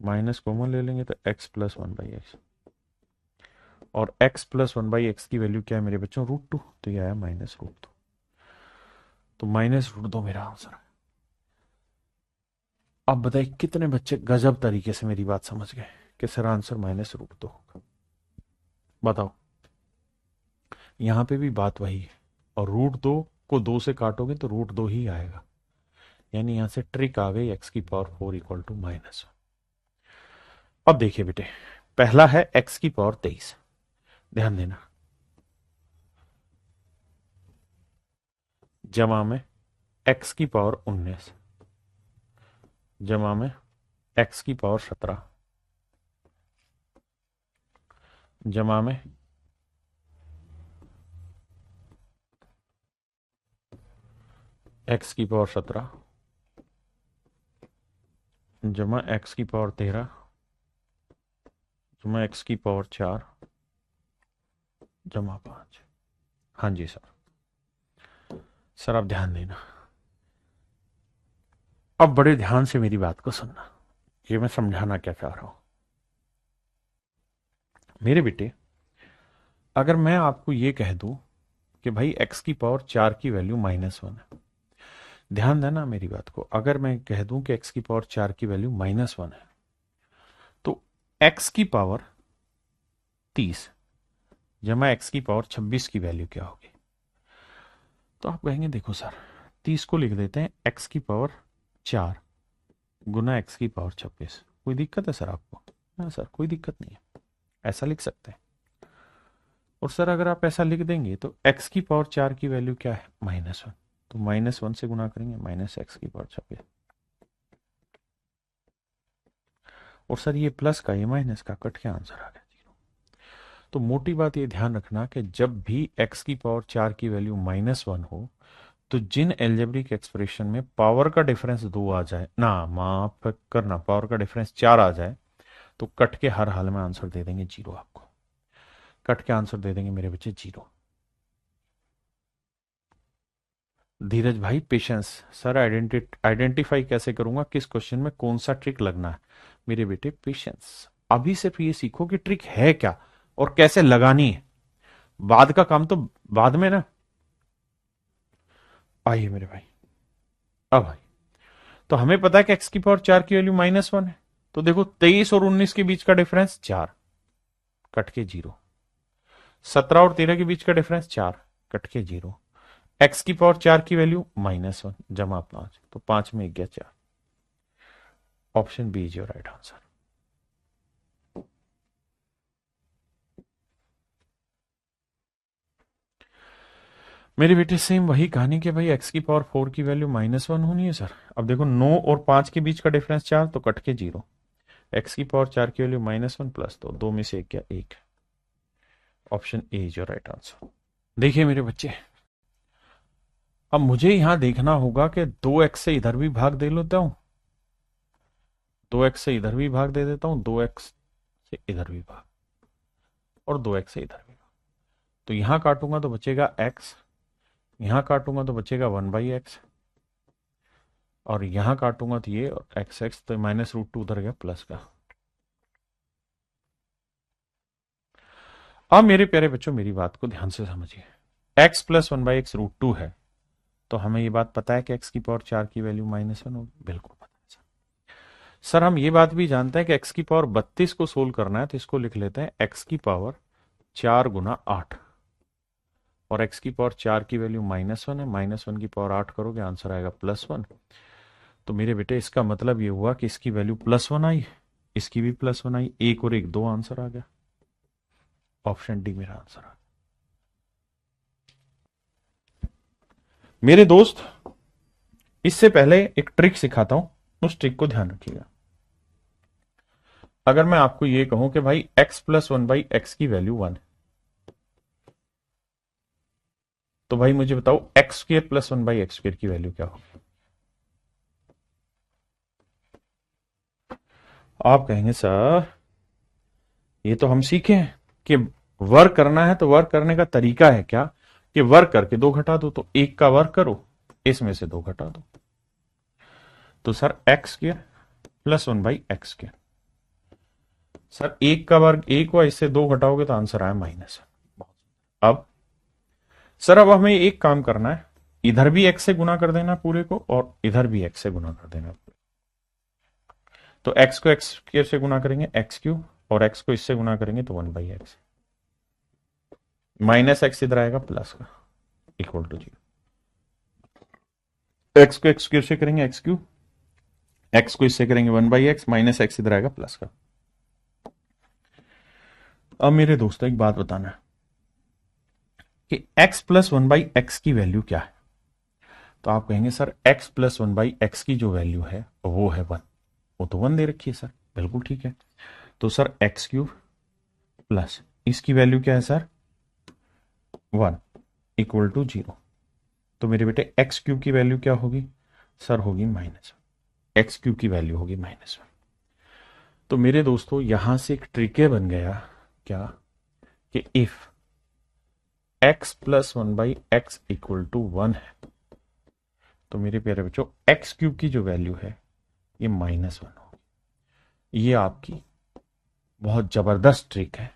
माइनस कॉमन ले लेंगे तो x + 1/x, और x + 1/x की वैल्यू क्या है मेरे बच्चों? √2, तो ये आया -√2, तो -√2 मेरा आंसर है। अब बताइए कितने बच्चे गजब तरीके से मेरी बात समझ गए कि सर आंसर -√2 होगा? बताओ, यहां पे भी बात वही है, और √2 को 2 से काटोगे तो √2 ही आएगा, यानी यहां से ट्रिक आ गई, x की पावर 4 = -1। अब देखिए बेटे, पहला है x की पावर 23, ध्यान देना, जमा में x की पावर 19, जमा में x की पावर 17, जमा में x की पावर 17, जमा x की पावर 13, जमा x की पावर 4, जमा 5। हाँ जी सर। सर आप ध्यान देना, अब बड़े ध्यान से मेरी बात को सुनना, ये मैं समझाना क्या चाह रहा हूं मेरे बेटे। अगर मैं आपको ये कह दूं कि भाई x की पावर 4 की वैल्यू -1 है, ध्यान देना मेरी बात को, अगर मैं कह दूं कि x की पावर 4 की वैल्यू -1 है, तो x की पावर 30 जमा x की पावर 26 की वैल्यू क्या होगी? तो आप कहेंगे देखो सर, 30 को लिख देते हैं x की पावर 4 गुना x की पावर 26। कोई दिक्कत है सर आपको? हाँ सर, कोई दिक्कत नहीं है, ऐसा लिख सकते हैं। और सर अगर आप ऐसा लिख देंगे तो x की पावर 4 की वैल्यू क्या है? -1, तो -1 से गुना करेंगे, -x की पावर 26, और सर ये प्लस का, ये माइनस का, कट के आंसर आ गया 0। तो मोटी बात ये ध्यान रखना कि जब भी x की पावर 4 की वैल्यू -1 हो, तो जिन एल्जेब्रिक एक्सप्रेशन में पावर का डिफरेंस 2 आ जाए ना, माफ करना, पावर का डिफरेंस 4 आ जाए, तो कट के हर हाल में आंसर दे देंगे 0, आपको कट के आंसर दे देंगे मेरे बच्चे 0। धीरज भाई पेशेंस, सर आइडेंटिफाई कैसे करूंगा किस क्वेश्चन में कौन सा ट्रिक लगना है? मेरे बेटे पेशेंस, अभी सिर्फ ये सीखो कि ट्रिक है क्या और कैसे लगानी है, बाद का काम तो बाद में ना। आइए मेरे भाई, अब भाई, तो हमें पता है कि x की पावर 4 की वैल्यू -1 है, तो देखो 23 और 19 के बीच का डिफरेंस 4, कट के 0। 17 और 13 के बीच का डिफरेंस 4, कट के 0। x की पावर 4 की वैल्यू -1 जमा 5, तो 5 में 1 गया 4। Option B is your right answer. मेरे बेटे सेम वही कहानी कि भाई x की पावर 4 की वैल्यू -1 होनी है सर। अब देखो 9 और 5 के बीच का डिफरेंस 4, तो कट के 0। x की पावर 4 की वैल्यू -1 प्लस 2, 2 में से 1 क्या? 1। Option A is your right answer. देखिए मेरे बच्चे, अब मुझे यहां देखना होगा कि 2x से इधर भी भाग दे लेता हूं, 2x से इधर भी भाग दे देता हूं, 2x से इधर भी भाग, और 2x से इधर भी भाग। तो यहां काटूंगा तो बचेगा x, यहां काटूंगा तो बचेगा 1/x, और यहां काटूंगा तो ये, और x तो -√2 उधर गया प्लस का। अब मेरे प्यारे बच्चों मेरी बात को ध्यान से समझिए, x + 1/x √2 है, तो हमें ये बात पता है कि x की पावर 4 की वैल्यू -1 होगी, बिल्कुल पता है सर। हम ये बात भी जानते हैं कि x की पावर 32 को सोल्व करना है, तो इसको लिख लेते हैं x की पावर 4 गुना 8, और x की पावर 4 की वैल्यू -1 है, -1 की पावर 8 करोगे आंसर आएगा +1। तो मेरे बेटे इसका मतलब ये हुआ कि इसकी वैल्यू +1 आई, इसकी भी +1 आई, एक और एक 2 आंसर आ गया। ऑप्शन डी मेरा आंसर आ गया। मेरे दोस्त, इससे पहले एक ट्रिक सिखाता हूं, उस ट्रिक को ध्यान रखिएगा। अगर मैं आपको ये कहूं कि भाई x + 1/x की वैल्यू 1, तो भाई मुझे बताओ x² + 1/x² की वैल्यू क्या होगी? आप कहेंगे सर ये तो हम सीखे हैं कि वर्क करना है, तो वर्क करने का तरीका है क्या कि वर्क करके 2 घटा दो, तो 1 का वर्क करो, इसमें से 2 घटा दो। तो सर x² + 1/x², सर 1 का वर्ग 1 हुआ, इससे 2 घटाओगे तो आंसर आया -। अब सर अब हमें एक काम करना है, इधर भी x से गुना कर देना पूरे को, और इधर भी x से गुना कर देना। तो x को x² से गुना करेंगे x3, और x को इससे गुना करेंगे तो 1/x, -x इधर आएगा प्लस का, इक्वल टू 0। x को x² से करेंगे x3, x को इससे करेंगे 1/x, -x इधर आएगा प्लस का। अब मेरे दोस्तों एक बात बताना है कि x + 1/x की वैल्यू क्या है? तो आप कहेंगे सर x + 1/x की जो वैल्यू है वो है 1, वो तो 1 दे रखी है सर, बिल्कुल ठीक है। तो सर x³ प्लस इसकी वैल्यू क्या है सर 1 इक्वल टू 0। तो मेरे बेटे x³ की वैल्यू क्या होगी सर? होगी -1, x³ की वैल्यू होगी -1। तो मेरे दोस्तों यहां से एक ट्रिक बन गया क्या कि इफ x + 1/x = 1 है, तो मेरे प्यारे बच्चों x³ की जो वैल्यू है ये -1 होगी। ये आपकी बहुत जबरदस्त ट्रिक है।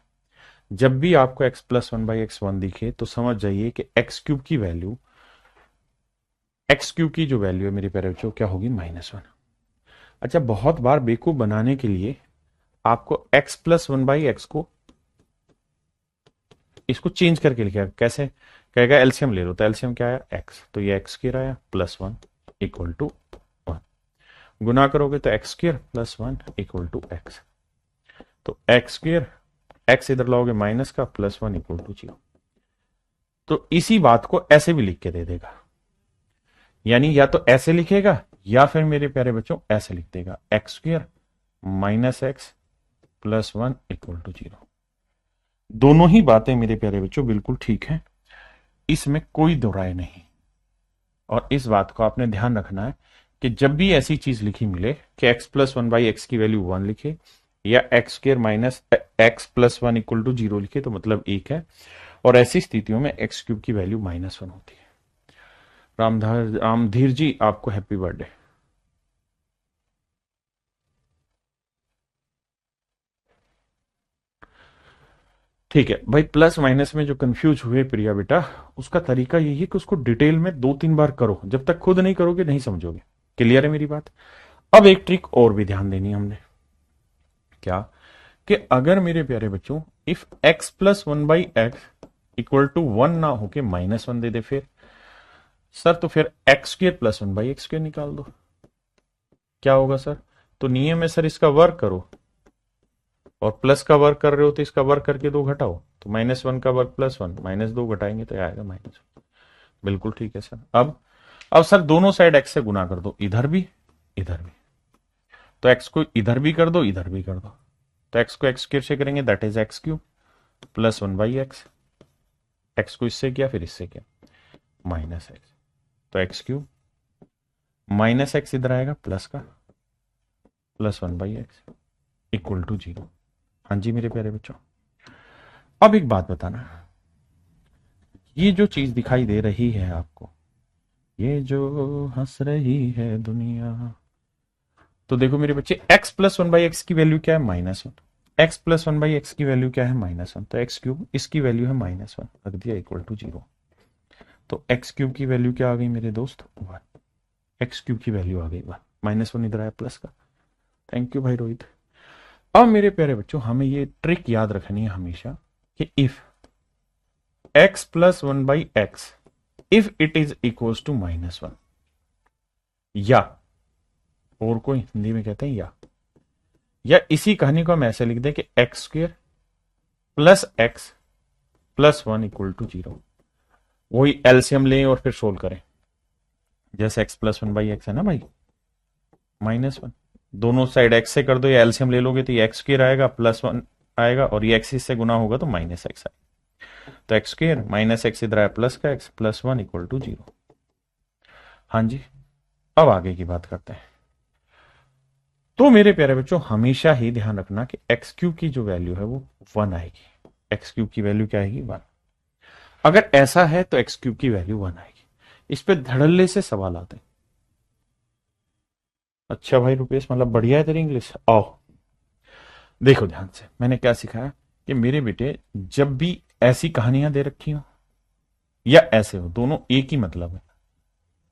जब भी आपको x + 1/x 1 दिखे तो समझ जाइए कि x³ की वैल्यू, x³ की जो वैल्यू है मेरे प्यारे बच्चों क्या होगी -1। अच्छा, बहुत बार बेवकूफ बनाने के लिए आपको x + 1/x को इसको चेंज करके लिखा, कैसे कहेगा? एलसीएम ले लो, तो एलसीएम क्या आया x, तो ये x² आया +1 इक्वल टू 1। गुना करोगे तो x² + 1 इक्वल टू x, तो x², x इधर लाओगे माइनस का, +1 इक्वल टू 0। तो इसी बात को ऐसे भी लिख के दे देगा, यानी या तो ऐसे लिखेगा या फिर मेरे प्यारे बच्चों ऐसे लिख देगा x² - x + 1 इक्वल टू 0। दोनों ही बातें मेरे प्यारे बच्चों बिल्कुल ठीक है, इसमें कोई दो राय नहीं। और इस बात को आपने ध्यान रखना है कि जब भी ऐसी चीज लिखी मिले कि x + 1/x की वैल्यू 1 लिखे, या x² - x + 1 इक्वल टू 0 लिखे, तो मतलब 1 है, और ऐसी स्थितियों में x³ की वैल्यू -1 होती है। रामधीर जी, आपको हैप्पी बर्थडे। ठीक है भाई, प्लस माइनस में जो कंफ्यूज हुए प्रिया बेटा, उसका तरीका यही है कि उसको डिटेल में 2-3 बार करो, जब तक खुद नहीं करोगे नहीं समझोगे। क्लियर है मेरी बात? अब एक ट्रिक और भी ध्यान देनी है हमने, क्या कि अगर मेरे प्यारे बच्चों if x + 1/x equal to 1 ना होके -1 दे दे, फिर सर तो फिर x² + 1/x² निकाल दो। क्या होगा सर? तो नियम है सर इसका वर्क करो, और प्लस का वर्क कर रहे हो तो इसका वर्क करके 2 घटाओ, तो -1 का वर्क +1, -2 घटाएंगे तो आएगा -1। बिल्कुल ठीक है सर। अब सर दोनों साइड x से गुना कर दो, इधर भी इधर भी, तो x को इधर भी कर दो इधर भी कर दो, तो x को x² से करेंगे that is x³ + 1/x, x को इससे किया फिर इससे किया -x, तो x³ -x इधर आएगा प्लस का, +1/x इक्वल टू 0। हाँ जी मेरे प्यारे बच्चों, अब एक बात बताना, ये जो चीज दिखाई दे रही है आपको, ये जो हंस रही है दुनिया, तो देखो मेरे बच्चे x + 1/x की वैल्यू क्या है -1, x + 1/x की वैल्यू क्या है -1, तो x³ इसकी वैल्यू है -1, रख दिया इक्वल टू 0। तो x³ की वैल्यू क्या आ गई मेरे दोस्त 1, x³ की वैल्यू आ गई 1, -1 इधर आया प्लस का। थैंक यू भाई रोहित। अब मेरे प्यारे बच्चों हमें ये ट्रिक याद रखनी है हमेशा कि if x + 1/x if it is equals to -1, या और को हिंदी में कहते हैं या इसी कहानी को हम ऐसे लिख दें कि x square plus x plus one equal to zero. वही एलसीएम लें और फिर सोल्व करें। जैसे x plus one by x है ना भाई, माइनस वन, दोनों साइड एक्स से कर दो या एलसीएम ले लोगे तो ये एक्स स्क्वेयर आएगा प्लस वन आएगा और ये एक्स से गुना होगा तो माइनस एक्स आएगा। तो एक्स स्क्वेयर माइनस एक्स इधर आया प्लस का x plus one equal to zero. हाँ जी, अब आगे की बात करते हैं। तो मेरे प्यारे बच्चों हमेशा ही ध्यान रखना कि एक्स क्यूब की जो वैल्यू है वो वन आएगी। एक्स क्यूब की वैल्यू क्या आएगी? वन। अगर ऐसा है तो एक्स क्यूब की वैल्यू वन आएगी। इस पे धड़ल्ले से सवाल आते हैं। अच्छा भाई रुपेश, मतलब बढ़िया है तेरी इंग्लिश। आओ देखो ध्यान से, मैंने क्या सिखाया कि मेरे बेटे जब भी ऐसी कहानियां दे रखी हो या ऐसे हो, दोनों एक ही मतलब है,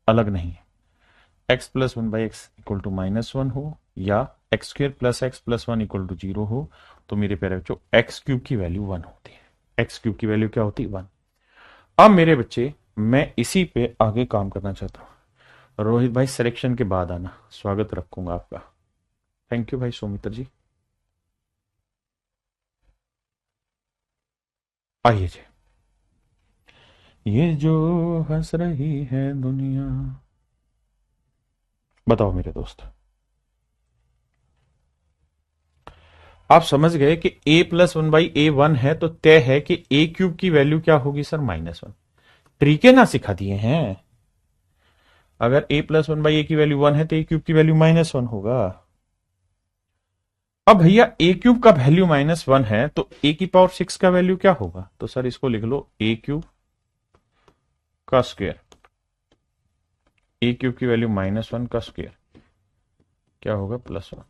अलग नहीं है। X plus one by x equal to minus one हो या x square plus x plus one equal to zero हो, तो मेरे प्यारे बच्चों एक्स क्यूब की वैल्यू वन होती है। एक्स क्यूब की वैल्यू क्या होती है? वन। अब मेरे बच्चे मैं इसी पे आगे काम करना चाहता हूं। रोहित भाई सिलेक्शन के बाद आना, स्वागत रखूंगा आपका। थैंक यू भाई सौमित्र जी। आइए जी, ये जो हंस रही है दुनिया। बताओ मेरे दोस्त, आप समझ गए कि a plus one by A one है तो तय है कि a क्यूब की वैल्यू क्या होगी सर? Minus one. तरीके ना सिखा दिए हैं। अगर a प्लस वन बाई ए की वैल्यू वन है तो a क्यूब की वैल्यू माइनस वन होगा। अब भैया a क्यूब का वैल्यू माइनस वन है तो a की पावर सिक्स का वैल्यू क्या होगा? तो सर इसको लिख लो a क्यूब का स्क्वायर। a क्यूब की वैल्यू माइनस वन का स्क्वायर क्या होगा? Plus one.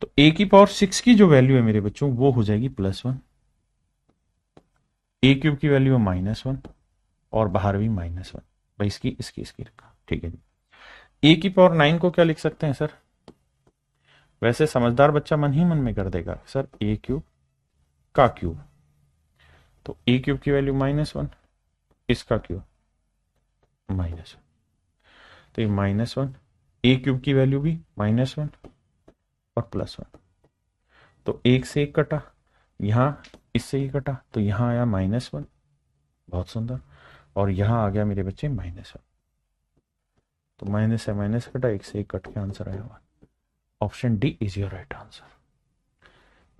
तो a की पावर सिक्स की जो वैल्यू है मेरे बच्चों वो हो जाएगी प्लस वन। a क्यूब की वैल्यू है माइनस वन और बाहर भी माइनस वन। भाई इसकी रखा, ठीक है जी। a की पावर नाइन को क्या लिख सकते हैं सर? वैसे समझदार बच्चा मन ही मन में कर देगा सर a क्यूब का क्यूब। तो a क्यूब की वैल्यू माइनस वन, इसका क्यूब माइनस वन, तो ये माइनस वन, a क्यूब की वैल्यू भी माइनस वन और प्लस वन। तो एक से एक कटा, यहां इससे ही कटा तो यहां आया माइनस वन, बहुत सुंदर, और यहां आ गया मेरे बच्चे माइनस वन। तो माइनस से माइनस कटा, एक से एक कट के आंसर आया one. Option D is your right answer.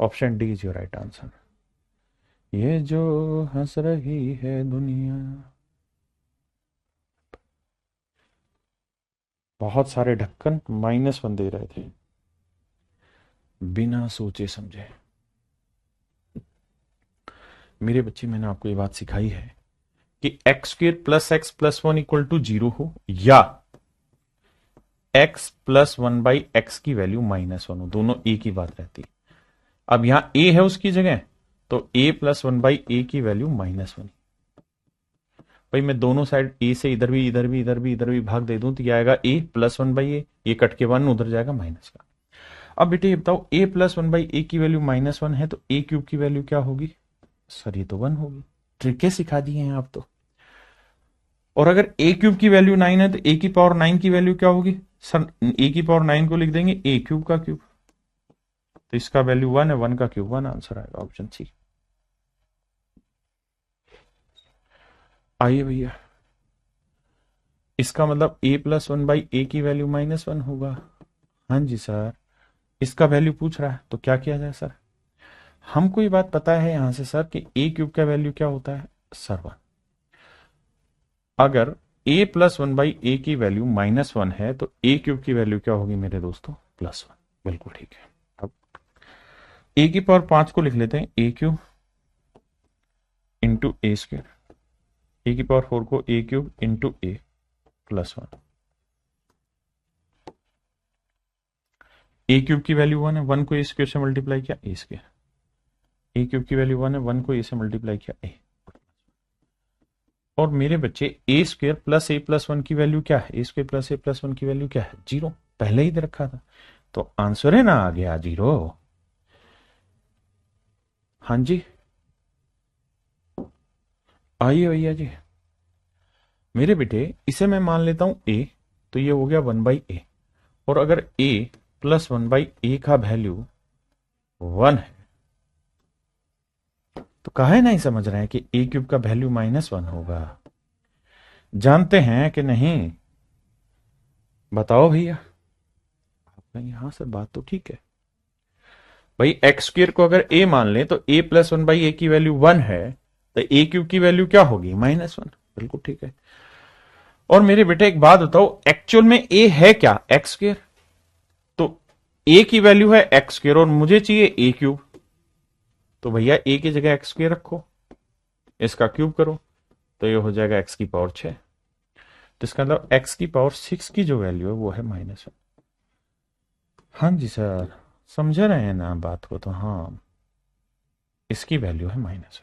Option D is your right answer. ये जो हंस रही है दुनिया। बहुत सारे ढक्कन माइनस वन दे रहे थे बिना सोचे समझे। मेरे बच्चे मैंने आपको ये बात सिखाई है कि x square plus one equal to zero हो या x plus one by x की वैल्यू माइनस वन हो, दोनों एक ही बात रहती है। अब यहां ए है उसकी जगह, तो ए प्लस वन बाई ए की वैल्यू माइनस वन। भाई मैं दोनों साइड ए से इधर भी इधर भी इधर भी इधर भी भाग दे दूं तो क्या आएगा? ए प्लस वन बाई ए, ये कट के वन उधर जाएगा माइनस का। अब बेटे ये बताओ ए प्लस वन बाई ए की वैल्यू माइनस वन है तो ए क्यूब की वैल्यू क्या होगी? सर ये तो वन होगी। ट्रिकें सिखा दी हैं आप तो। और अगर ए क्यूब की वैल्यू नाइन है तो ए की पावर नाइन की वैल्यू क्या होगी? सर ए की पावर नाइन को लिख देंगे ए क्यूब का क्यूब, तो इसका वैल्यू वन है, वन का क्यूब वन, आंसर आएगा ऑप्शन सी। आइए भैया, इसका मतलब ए प्लस वन बाई ए की वैल्यू माइनस वन होगा। हाँ जी सर, इसका वैल्यू पूछ रहा है तो क्या किया जाए सर? हमको ये बात पता है यहां से सर कि ए क्यूब का वैल्यू क्या होता है सर? वन। अगर ए प्लस वन बाई ए की वैल्यू माइनस वन है तो ए क्यूब की वैल्यू क्या होगी मेरे दोस्तों? Plus one. बिल्कुल ठीक है। अब ए की पावर पांच को लिख लेते हैं ए क्यूब इंटू ए स्क्वायर। ए की पावर फोर को ए cube into A plus one. A cube की वैल्यू वन है, वन को ए स्क्वायर से मल्टीप्लाई किया ए स्क्वायर। ए क्यूब की वैल्यू वन है, वन को ए से मल्टीप्लाई किया ए। और मेरे बच्चे ए स्क्वायर प्लस वन की वैल्यू क्या है? ए स्क्वायर प्लस वन की वैल्यू क्या है? जीरो। पहले ही दे रखा था तो आंसर है ना आ गया जीरो। हाँ जी, आइए भैया जी। मेरे बेटे इसे मैं मान लेता हूं ए, तो ये हो गया वन बाई ए। और अगर a प्लस 1/a का वैल्यू 1 है तो काहे नहीं समझ रहे हैं कि a क्यूब का वैल्यू -1 होगा? जानते हैं कि नहीं? बताओ भैया। आप कहेंगे हाँ सर बात तो ठीक है भाई, एक्स स्क्र को अगर a मान लें तो a प्लस 1/a की वैल्यू 1 है, तो a क्यूब की वैल्यू क्या होगी? -1। बिल्कुल ठीक है। और मेरे बेटे एक बात बताओ, एक्चुअल में a है क्या? X square. तो a की वैल्यू है एक्स स्क्र और मुझे चाहिए a क्यूब, तो भैया a की जगह एक्स स्क्र रखो, इसका क्यूब करो, तो ये हो जाएगा x की पावर 6। तो इसका मतलब x की पावर 6 की जो वैल्यू है वो है -1। हाँ जी सर, समझ रहे हैं ना बात को? तो हाँ, इसकी वैल्यू है -1।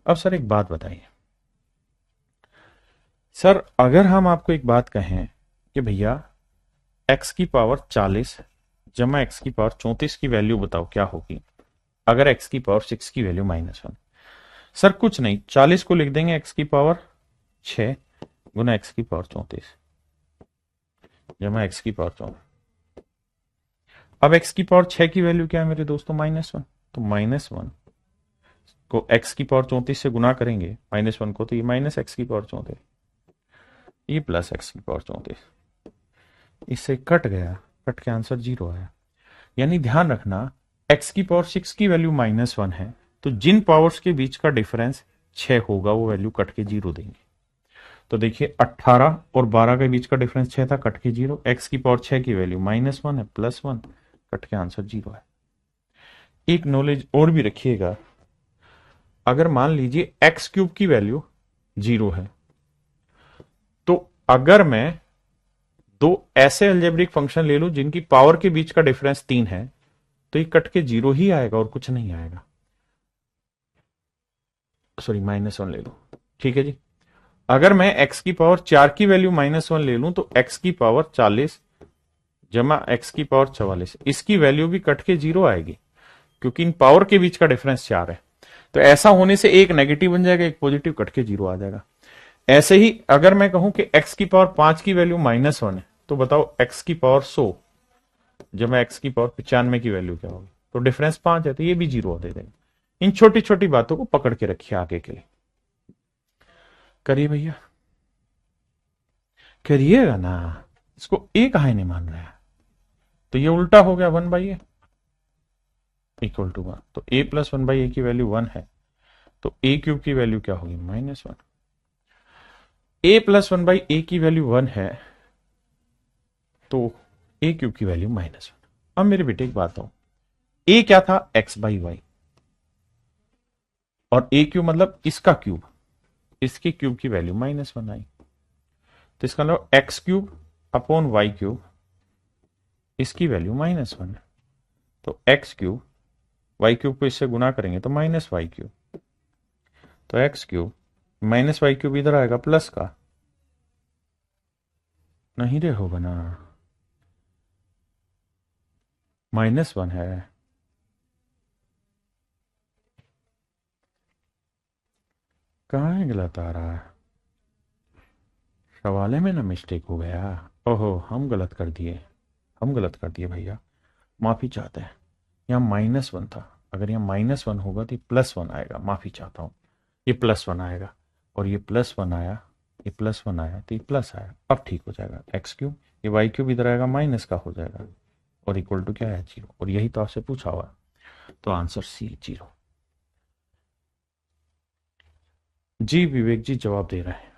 अब सर एक बात बताइए सर, अगर हम आपको एक बात कहें कि भैया x की पावर 40 जमा x की पावर 34 की वैल्यू बताओ क्या होगी अगर x की पावर 6 की वैल्यू -1। सर कुछ नहीं, 40 को लिख देंगे x की पावर 6 गुना x की पावर 34 जमा x की पावर 34। अब x की पावर 6 की वैल्यू क्या है मेरे दोस्तों? -1। तो -1 को x की पावर 34 से गुना करेंगे -1 को, तो ये माइनस एक्स की पावर 34, ये प्लस एक्स की पावर 34, इससे कट गया, कट के आंसर 0 आया। यानी ध्यान रखना, x की पावर 6 की वैल्यू -1 है, तो जिन पावर्स के बीच का डिफरेंस 6 होगा वो वैल्यू कट के 0 देंगे। तो देखिए 18 और 12 के बीच का डिफरेंस 6 था, कट के 0। x की पावर 6 की वैल्यू -1 है, +1, कट के आंसर 0 है। एक नॉलेज और भी रखिएगा, अगर मान लीजिए एक्स क्यूब की वैल्यू 0 है, तो अगर मैं दो ऐसे अलजेब्रिक फंक्शन ले लूं जिनकी पावर के बीच का डिफरेंस 3 है, तो ये कट के 0 ही आएगा और कुछ नहीं आएगा। सॉरी, -1 ले लो, ठीक है जी। अगर मैं x की पावर 4 की वैल्यू -1 ले लूं तो x की पावर 40 जमा x की पावर 44, इसकी वैल्यू भी कट के 0 आएगी, क्योंकि इन पावर के बीच का डिफरेंस 4 है। तो ऐसा होने से एक नेगेटिव बन जाएगा, एक पॉजिटिव, कट के 0 आ जाएगा। ऐसे ही अगर मैं कहूं कि x की पावर 5 की वैल्यू -1 है, तो बताओ x की पावर 100 जमा x की पावर 95 की वैल्यू क्या होगी? तो डिफरेंस 5 है, तो ये भी 0 दे देंगे। इन छोटी छोटी बातों को पकड़ के रखिए आगे के लिए। करिए भैया, करिएगा ना। इसको ए कहा नहीं मान रहा है, तो ये उल्टा हो गया, 1/a इक्वल टू 1। तो a प्लस 1/a की वैल्यू 1 है, तो a क्यूब की वैल्यू क्या होगी? -1। a प्लस 1/a की वैल्यू 1 है, तो a क्यूब की वैल्यू -1। अब मेरे बेटे एक बात हो, a क्या था? x/y, और a क्यूब मतलब इसका क्यूब, इसके क्यूब की वैल्यू -1 आई। तो इसका मतलब x cube upon y cube, इसकी वैल्यू -1 है। तो एक्स क्यूब, वाई क्यूब को इससे गुना करेंगे तो -y³। तो एक्स क्यूब -y³ इधर आएगा प्लस का, नहीं रे होगा ना, -1 है। कहाँ है गलत आ रहा है? सवाले में ना मिस्टेक हो गया। ओहो, हम गलत कर दिए, हम गलत कर दिए भैया, माफी चाहते हैं। यहाँ -1 था, अगर यहाँ -1 होगा तो ये +1 आएगा, माफी चाहता हूँ। ये +1 आएगा, और ये +1 आया, ये +1 आया, तो ये प्लस आया। अब ठीक हो जाएगा। एक्स क्यूब, ये वाई क्यूब इधर आएगा, माइनस का हो जाएगा, और इक्वल टू क्या है? 0। और यही तो आपसे पूछा हुआ, तो आंसर सी 0। जी विवेक जी जवाब दे रहे हैं।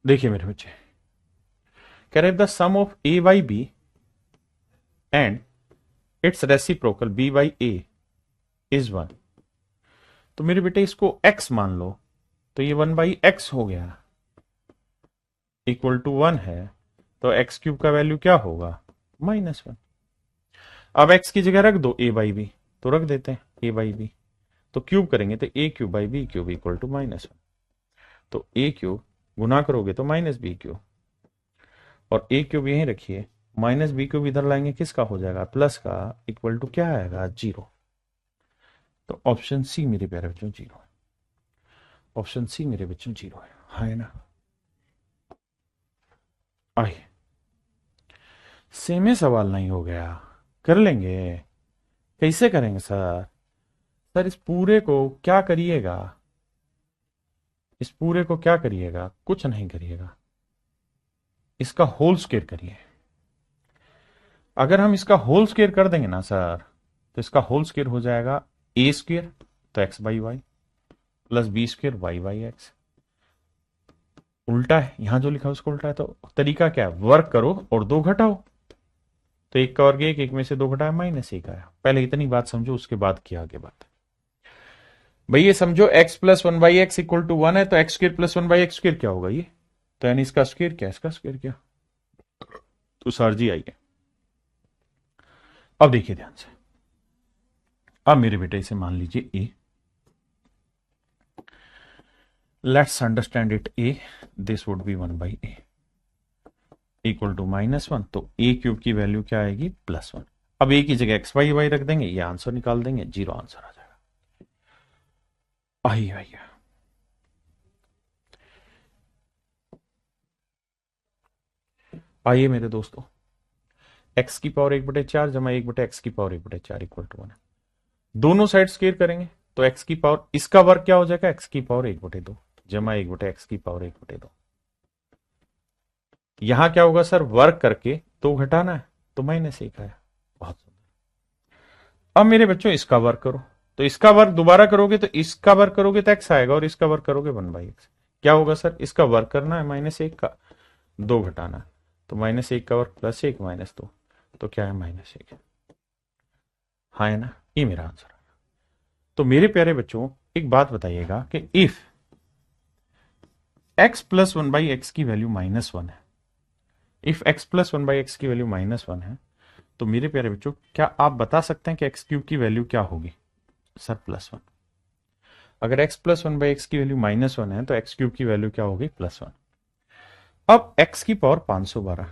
देखिए मेरे बच्चे, कह रहे the sum of a by B and its reciprocal b by a is 1। तो मेरे बेटे इसको x मान लो, तो ये 1/x हो गया, इक्वल टू 1 है, तो एक्स क्यूब का वैल्यू क्या होगा? -1। अब x की जगह रख दो a बाई बी, तो रख देते हैं a बाई बी, तो क्यूब करेंगे तो a³ by B cube equal to -1। तो a³ गुना करोगे तो -b³, और a³ यहीं रखिए, -b³ इधर लाएंगे, किसका हो जाएगा? प्लस का, इक्वल टू क्या आएगा? 0। तो ऑप्शन सी मेरे प्यारे बच्चों 0 है। ऑप्शन सी मेरे बच्चों 0 है ना? आइए, सेम ही सवाल नहीं हो गया, कर लेंगे। कैसे करेंगे सर? सर इस पूरे को क्या करिएगा, इस पूरे को क्या करिएगा, कुछ नहीं करिएगा, इसका होल स्क्वायर करिए। अगर हम इसका होल स्क्वायर कर देंगे ना सर, तो इसका होल स्क्वायर हो जाएगा ए स्क्वायर, तो x by y, plus B square y by x. उल्टा है, यहां जो लिखा है उसको उल्टा है, तो तरीका क्या है, वर्क करो और दो घटाओ। तो एक का वर्ग एक, एक में से दो घटाया माइनस एक आया। पहले इतनी बात समझो, उसके बाद किया आगे बात। भाई ये समझो x plus one by x equal to 1 है, तो x square plus one by x square क्या होगा ये, तो यानी इसका स्क्र क्या, इसका स्क्र क्या, तो सर जी आइए। अब देखिए ध्यान से, अब मेरे बेटे इसे मान लीजिए a, let's understand it a, this would be 1 by a equal to -1, तो a क्यूब की वैल्यू क्या आएगी, +1। अब a की जगह एक्स वाई वाई रख देंगे, ये आंसर निकाल देंगे, 0 आंसर आ जाएगा। आइए आइए, आइए मेरे दोस्तों, x की पावर 1/4 जमा 1/x की पावर 1/4 इक्वल टू 1 है। दोनों साइड स्क्वायर करेंगे तो x की पावर, इसका वर्ग क्या हो जाएगा, x की पावर 1/2 जमा 1/x की पावर 1/2। यहां क्या होगा सर, वर्ग करके दो घटाना है, तो -1 आया। बहुत सुंदर। अब मेरे बच्चों इसका वर्ग करो, तो इसका वर्ग दोबारा करोगे तो इसका वर्ग करोगे तो x आएगा, और इसका वर्ग करोगे 1/x। क्या होगा सर, इसका वर्ग करना है -1 का, दो घटाना है, तो -1 का वर्ग +1 -2, तो क्या है -1। हाँ है ना, ये मेरा आंसर है। तो मेरे प्यारे बच्चों एक बात बताइएगा कि इफ x प्लस 1/x की वैल्यू -1 है, इफ x प्लस 1/x की वैल्यू -1 है, तो मेरे प्यारे बच्चों क्या आप बता सकते हैं कि x क्यूब की वैल्यू क्या होगी, सर +1। अगर x प्लस 1/x की वैल्यू -1 है तो x क्यूब की वैल्यू क्या होगी, +1। अब x की पावर 512,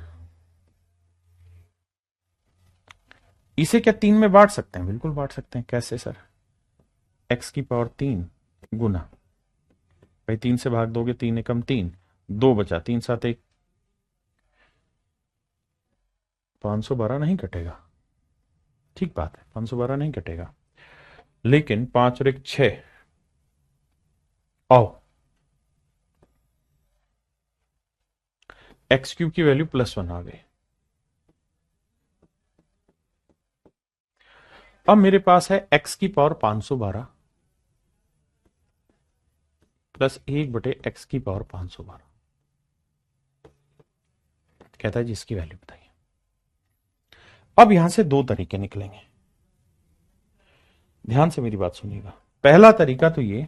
इसे क्या 3 में बांट सकते हैं, बिल्कुल बांट सकते हैं। कैसे सर, x की पावर 3 गुना, भाई 3 से भाग दोगे 3 एकम 3, 2 बचा, 3 7 1, 512 नहीं कटेगा, ठीक बात है 512 नहीं कटेगा, लेकिन 5 और 1 6, आओ एक्स क्यूब की वैल्यू +1 आ गई। अब मेरे पास है x की पावर 512 प्लस 1/x की पावर 512, कहता है जी इसकी वैल्यू बताइए। अब यहां से दो तरीके निकलेंगे, ध्यान से मेरी बात सुनिएगा। पहला तरीका तो ये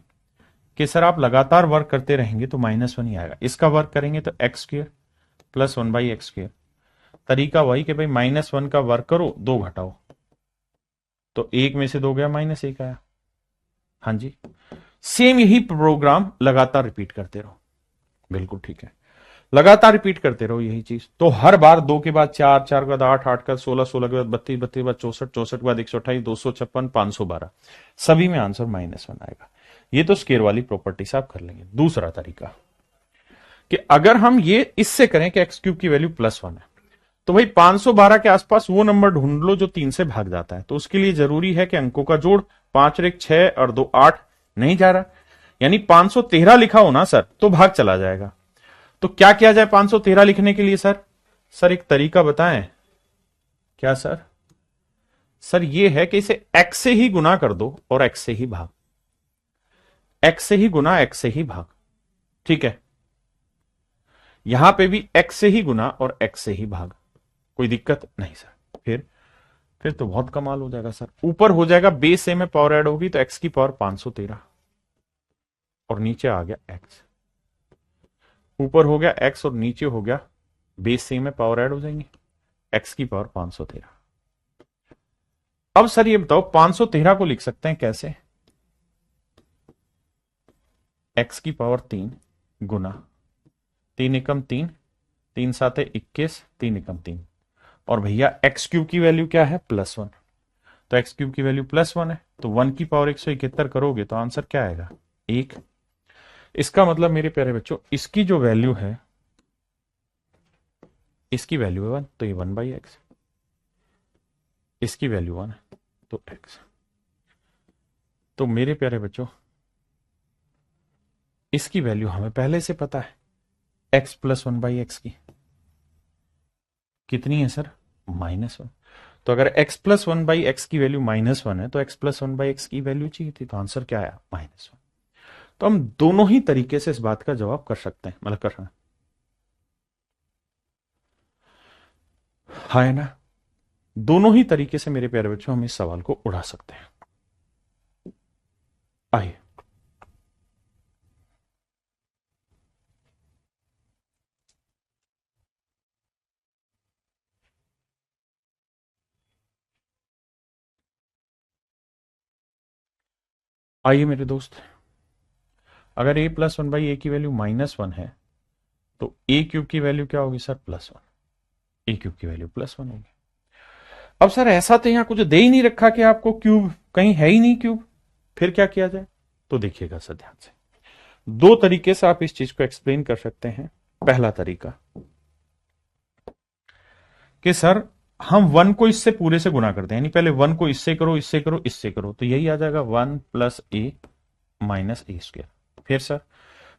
कि सर आप लगातार वर्क करते रहेंगे तो -1 ही आएगा, इसका वर्क करेंगे तो x² प्लस 1/x²। तरीका वही कि भाई -1 का वर्क करो, दो घटाओ, तो 1 में से 2 गया, -1 आया। हाँ जी, सेम यही प्रोग्राम लगातार रिपीट करते रहो, बिल्कुल ठीक है, लगातार रिपीट करते रहो यही चीज। तो हर बार 2 के बाद 4, 4 के बाद 8, 8 के बाद 16, 16 के बाद 32, 32 के बाद 64, 64 के बाद 128, 256, 512, सभी में आंसर -1 आएगा। ये तो स्केयर वाली प्रॉपर्टी से आप कर लेंगे। दूसरा तरीका कि अगर हम ये इससे करें कि x क्यूब की वैल्यू +1 है, तो भाई 512 के आसपास वो नंबर ढूंढ लो जो 3 से भाग जाता है। तो उसके लिए जरूरी है कि अंकों का जोड़, 5 और 1 6 और 2 8 नहीं जा रहा, यानी 513 लिखा हो ना सर तो भाग चला जाएगा। तो क्या किया जाए 513 लिखने के लिए सर? सर एक तरीका बताएं। क्या सर? सर ये है कि इसे x से ही गुना कर दो और x से ही भाग, x से ही गुना x से ही भाग, ठीक है। यहां पे भी x से ही गुना और x से ही भाग, कोई दिक्कत नहीं सर। फिर तो बहुत कमाल हो जाएगा सर। ऊपर हो जाएगा बेस से में पावर ऐड होगी तो x की पावर 513 और नीचे आ गया x, ऊपर हो गया x और नीचे हो गया बेस से में पावर ऐड हो जाएंगे, x की पावर 513। अब सर ये बताओ 513 को लिख सकते हैं कैसे? x की पावर 3 गुना 3 एकम 3, 3 7 21, 3 एकम 3, और भैया x क्यूब की वैल्यू क्या है? +1। तो x क्यूब की वैल्यू +1 है, तो 1 की पावर 171 करोगे तो आंसर क्या आएगा? 1। इसका मतलब मेरे प्यारे बच्चों इसकी जो वैल्यू है इसकी वैल्यू है 1 तो ये 1/x, इसकी वैल्यू 1 है तो x। तो मेरे प्यारे बच्चों इसकी वैल्यू हमें पहले से पता है, x प्लस 1/x की कितनी है सर, -1। तो अगर x प्लस 1/x की वैल्यू -1 है तो x प्लस 1/x की वैल्यू चाहिए थी, तो आंसर क्या आया, -1। तो हम दोनों ही तरीके से इस बात का जवाब कर सकते हैं, मतलब कर रहे हैं, हाँ है ना। दोनों ही तरीके से मेरे प्यारे बच्चों हम इस सवाल को उड़ा सकते हैं। आइए आइए मेरे दोस्त, अगर a प्लस 1/a की वैल्यू -1 है तो a क्यूब की वैल्यू क्या होगी सर, +1। a क्यूब की वैल्यू +1 होगी। अब सर ऐसा तो यहां कुछ दे ही नहीं रखा कि आपको क्यूब, कहीं है ही नहीं क्यूब, फिर क्या किया जाए, तो देखिएगा सर ध्यान से, दो तरीके से आप इस चीज को एक्सप्लेन कर सकते हैं। पहला तरीका कि सर हम 1 को इससे पूरे से गुना करते हैं, यानी पहले 1 को इससे करो, इससे करो, इससे करो, तो यही आ जाएगा 1 प्लस ए माइनस ए स्क्वायर। फिर सर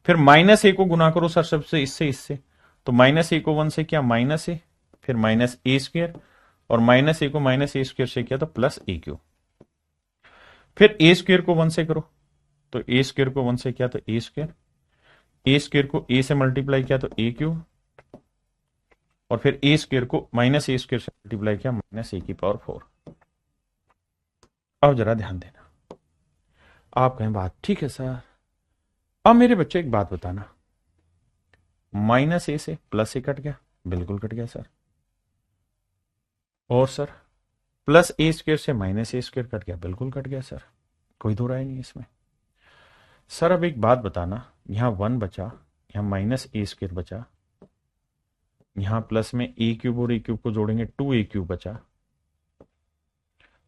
फिर -a को गुना करो सर सबसे, इससे इससे, तो -a को 1 से किया -a, फिर -a स्क्वायर, और -a को -a स्क्वायर से किया तो +a क्यूब। फिर a स्क्वायर को 1 से करो, तो a स्क्वायर को 1 से किया तो a स्क्वायर, a स्क्वायर को a से मल्टीप्लाई किया तो a क्यूब, और फिर a स्क्वायर को -a स्क्वायर से मल्टीप्लाई किया -a⁴। अब जरा ध्यान देना, आप कहें बात ठीक है सर, अब मेरे बच्चे एक बात बताना, -a से +a कट गया, बिल्कुल कट गया सर, और सर +a स्क्वायर से -a स्क्वायर कट गया, बिल्कुल कट गया सर, कोई दो राय नहीं इसमें। सर अब एक बात बताना, यहां 1 बचा, यहां -a स्क्वायर बचा, यहां प्लस में a क्यूब और a क्यूब को जोड़ेंगे 2a क्यूब बचा,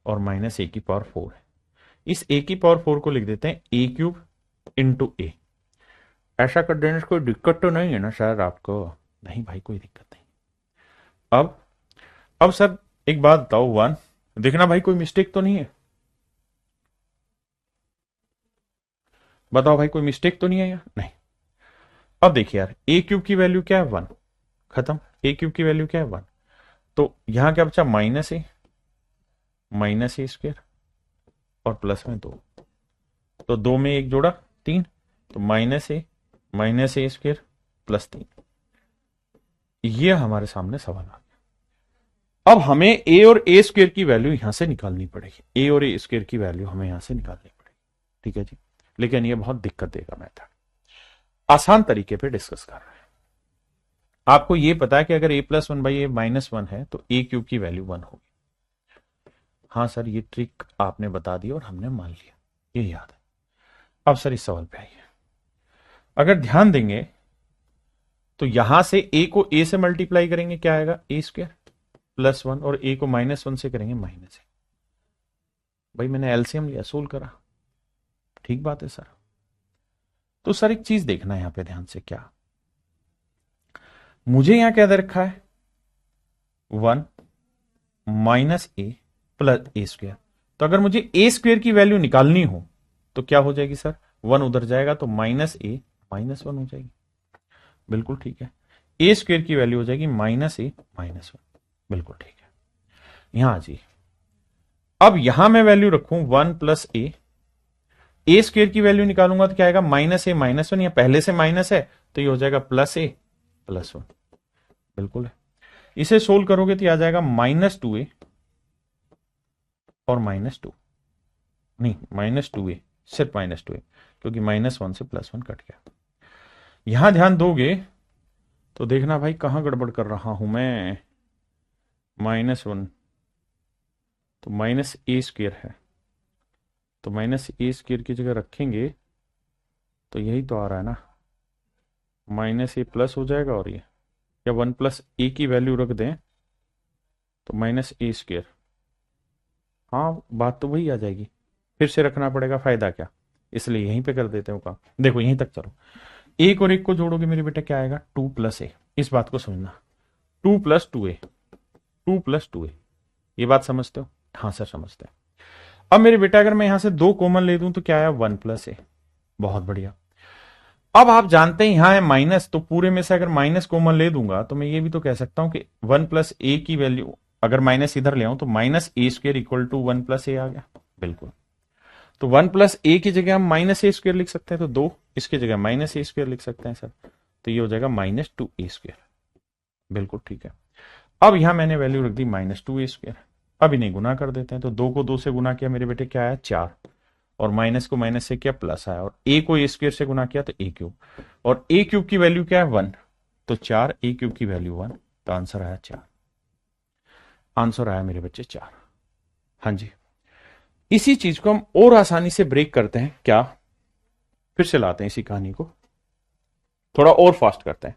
और -a⁴ है। इस a⁴ को लिख देते हैं a³ इंटू a। ऐसा कर देने से कोई दिक्कत तो नहीं है ना सर आपको, नहीं भाई कोई दिक्कत नहीं। अब सर एक बात बताओ, 1 देखना भाई कोई मिस्टेक तो नहीं है, बताओ भाई कोई मिस्टेक तो नहीं है यार, नहीं। अब देखिए यार a³ की वैल्यू क्या है 1, खत्म, a³ की वैल्यू क्या है 1, तो यहां क्या बचा -a स्क्वायर और प्लस में 2, तो 2 में 1 जोड़ा 3, तो -a स्क्वायर +3। ये हमारे सामने सवाल आ गया। अब हमें a और a स्क्वायर की वैल्यू यहां से निकालनी पड़ेगी, a और a स्क्वायर की वैल्यू हमें यहां से निकालनी पड़ेगी, ठीक है जी, लेकिन ये बहुत दिक्कत देगा मेथड। आसान तरीके पे डिस्कस कर रहे हैं। आपको ये पता है कि अगर a प्लस 1/a -1 है तो a³ की वैल्यू 1 होगी। हाँ सर ये ट्रिक आपने बता दी और हमने मान लिया, ये याद है। अब सर इस सवाल पे आइए, अगर ध्यान देंगे तो यहां से a को a से मल्टीप्लाई करेंगे, क्या आएगा a स्क्वायर +1, और a को -1 से करेंगे -a। भाई मैंने एलसीएम लिया, सोल्व करा, ठीक बात है सर। तो सर एक चीज देखना है यहां पे ध्यान से, क्या मुझे यहां क्या दे रखा है 1 -a + a स्क्वायर, तो अगर मुझे a स्क्वायर की वैल्यू निकालनी हो तो क्या हो जाएगी सर, 1 उधर जाएगा तो -a -1 हो जाएगी, बिल्कुल ठीक है। a स्क्वायर की वैल्यू हो जाएगी -a -1, बिल्कुल ठीक है। यहां आ जाइए, अब यहां मैं वैल्यू रखूं 1 + a स्क्वायर की वैल्यू निकालूंगा तो क्या आएगा -a -1, या पहले से माइनस है तो ये हो जाएगा +a +1, बिल्कुल है। इसे सोल्व करोगे तो आ जाएगा -2a और -2, नहीं -2a, सिर्फ -2a, क्योंकि -1 से +1 कट गया। यहां ध्यान दोगे तो देखना भाई कहां गड़बड़ कर रहा हूं मैं, -1 तो -a स्क्वायर है, तो -a स्क्वायर की जगह रखेंगे तो यही तो आ रहा है ना, -a प्लस हो जाएगा, और ये या 1 + a की वैल्यू रख दें तो -a स्क्वायर, हाँ बात तो वही आ जाएगी, फिर से रखना पड़ेगा, फायदा क्या, इसलिए यहीं पे कर देते हो काम। देखो यहीं तक चलो, एक और एक को जोड़ोगे मेरे बेटा क्या आएगा 2 + a, इस बात को समझना, 2+2a, 2+2a, ये बात समझते हो? हाँ सर समझते हैं। अब मेरे बेटा अगर मैं यहां से 2 कॉमन ले दूं तो क्या आया, 1+a। बहुत बढ़िया। अब आप जानते हैं यहां है माइनस, तो पूरे में से अगर माइनस कॉमन ले दूंगा तो मैं ये भी तो कह सकता हूं कि 1+a की वैल्यू, अगर माइनस इधर ले आऊं तो -a² इक्वल टू 1+a आ गया। बिल्कुल। तो 1+a की जगह हम -a² लिख सकते हैं, तो 2 इसकी जगह -a² लिख सकते हैं सर, तो ये हो जाएगा -2a²। बिल्कुल ठीक है। अब यहां मैंने वैल्यू रख दी -2a²। अब इन्हें गुना कर देते हैं, तो 2 को 2 से गुना किया मेरे बेटे, क्या आया 4, और माइनस को माइनस से किया प्लस आया, और a को a² से गुना किया तो a³, और a³ की वैल्यू क्या है 1, तो 4, a³ की वैल्यू 1, तो आंसर आया 4। आंसर आया मेरे बच्चे 4। हाँ जी। इसी चीज को हम और आसानी से ब्रेक करते हैं, क्या? फिर से लाते हैं इसी कहानी को, थोड़ा और फास्ट करते हैं।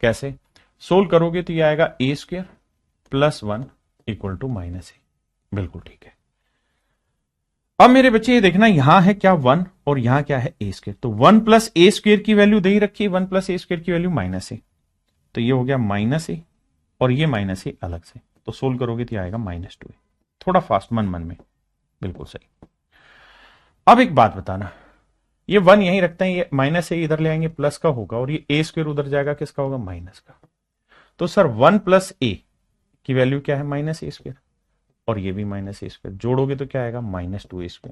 कैसे? सोल्व करोगे तो ये आएगा a² + 1 इक्वल टू -a। बिल्कुल ठीक है। अब मेरे बच्चे ये देखना, यहां है क्या 1 और यहां क्या है a², तो 1+a² की वैल्यू दे ही रखी है, 1+a² की वैल्यू -a, तो ये हो गया -a, और ये -a अलग से, तो सोल्व करोगे तो आएगा -2a। थोड़ा फास्ट, मन मन में। बिल्कुल सही। अब एक बात बताना, ये 1 यहीं रखते हैं, ये -a इधर ले आएंगे, प्लस का होगा, और ये a² उधर जाएगा, किसका होगा, माइनस का। तो सर 1+a की वैल्यू क्या है, -a², और ये भी -a², जोड़ोगे तो क्या आएगा, -2a²।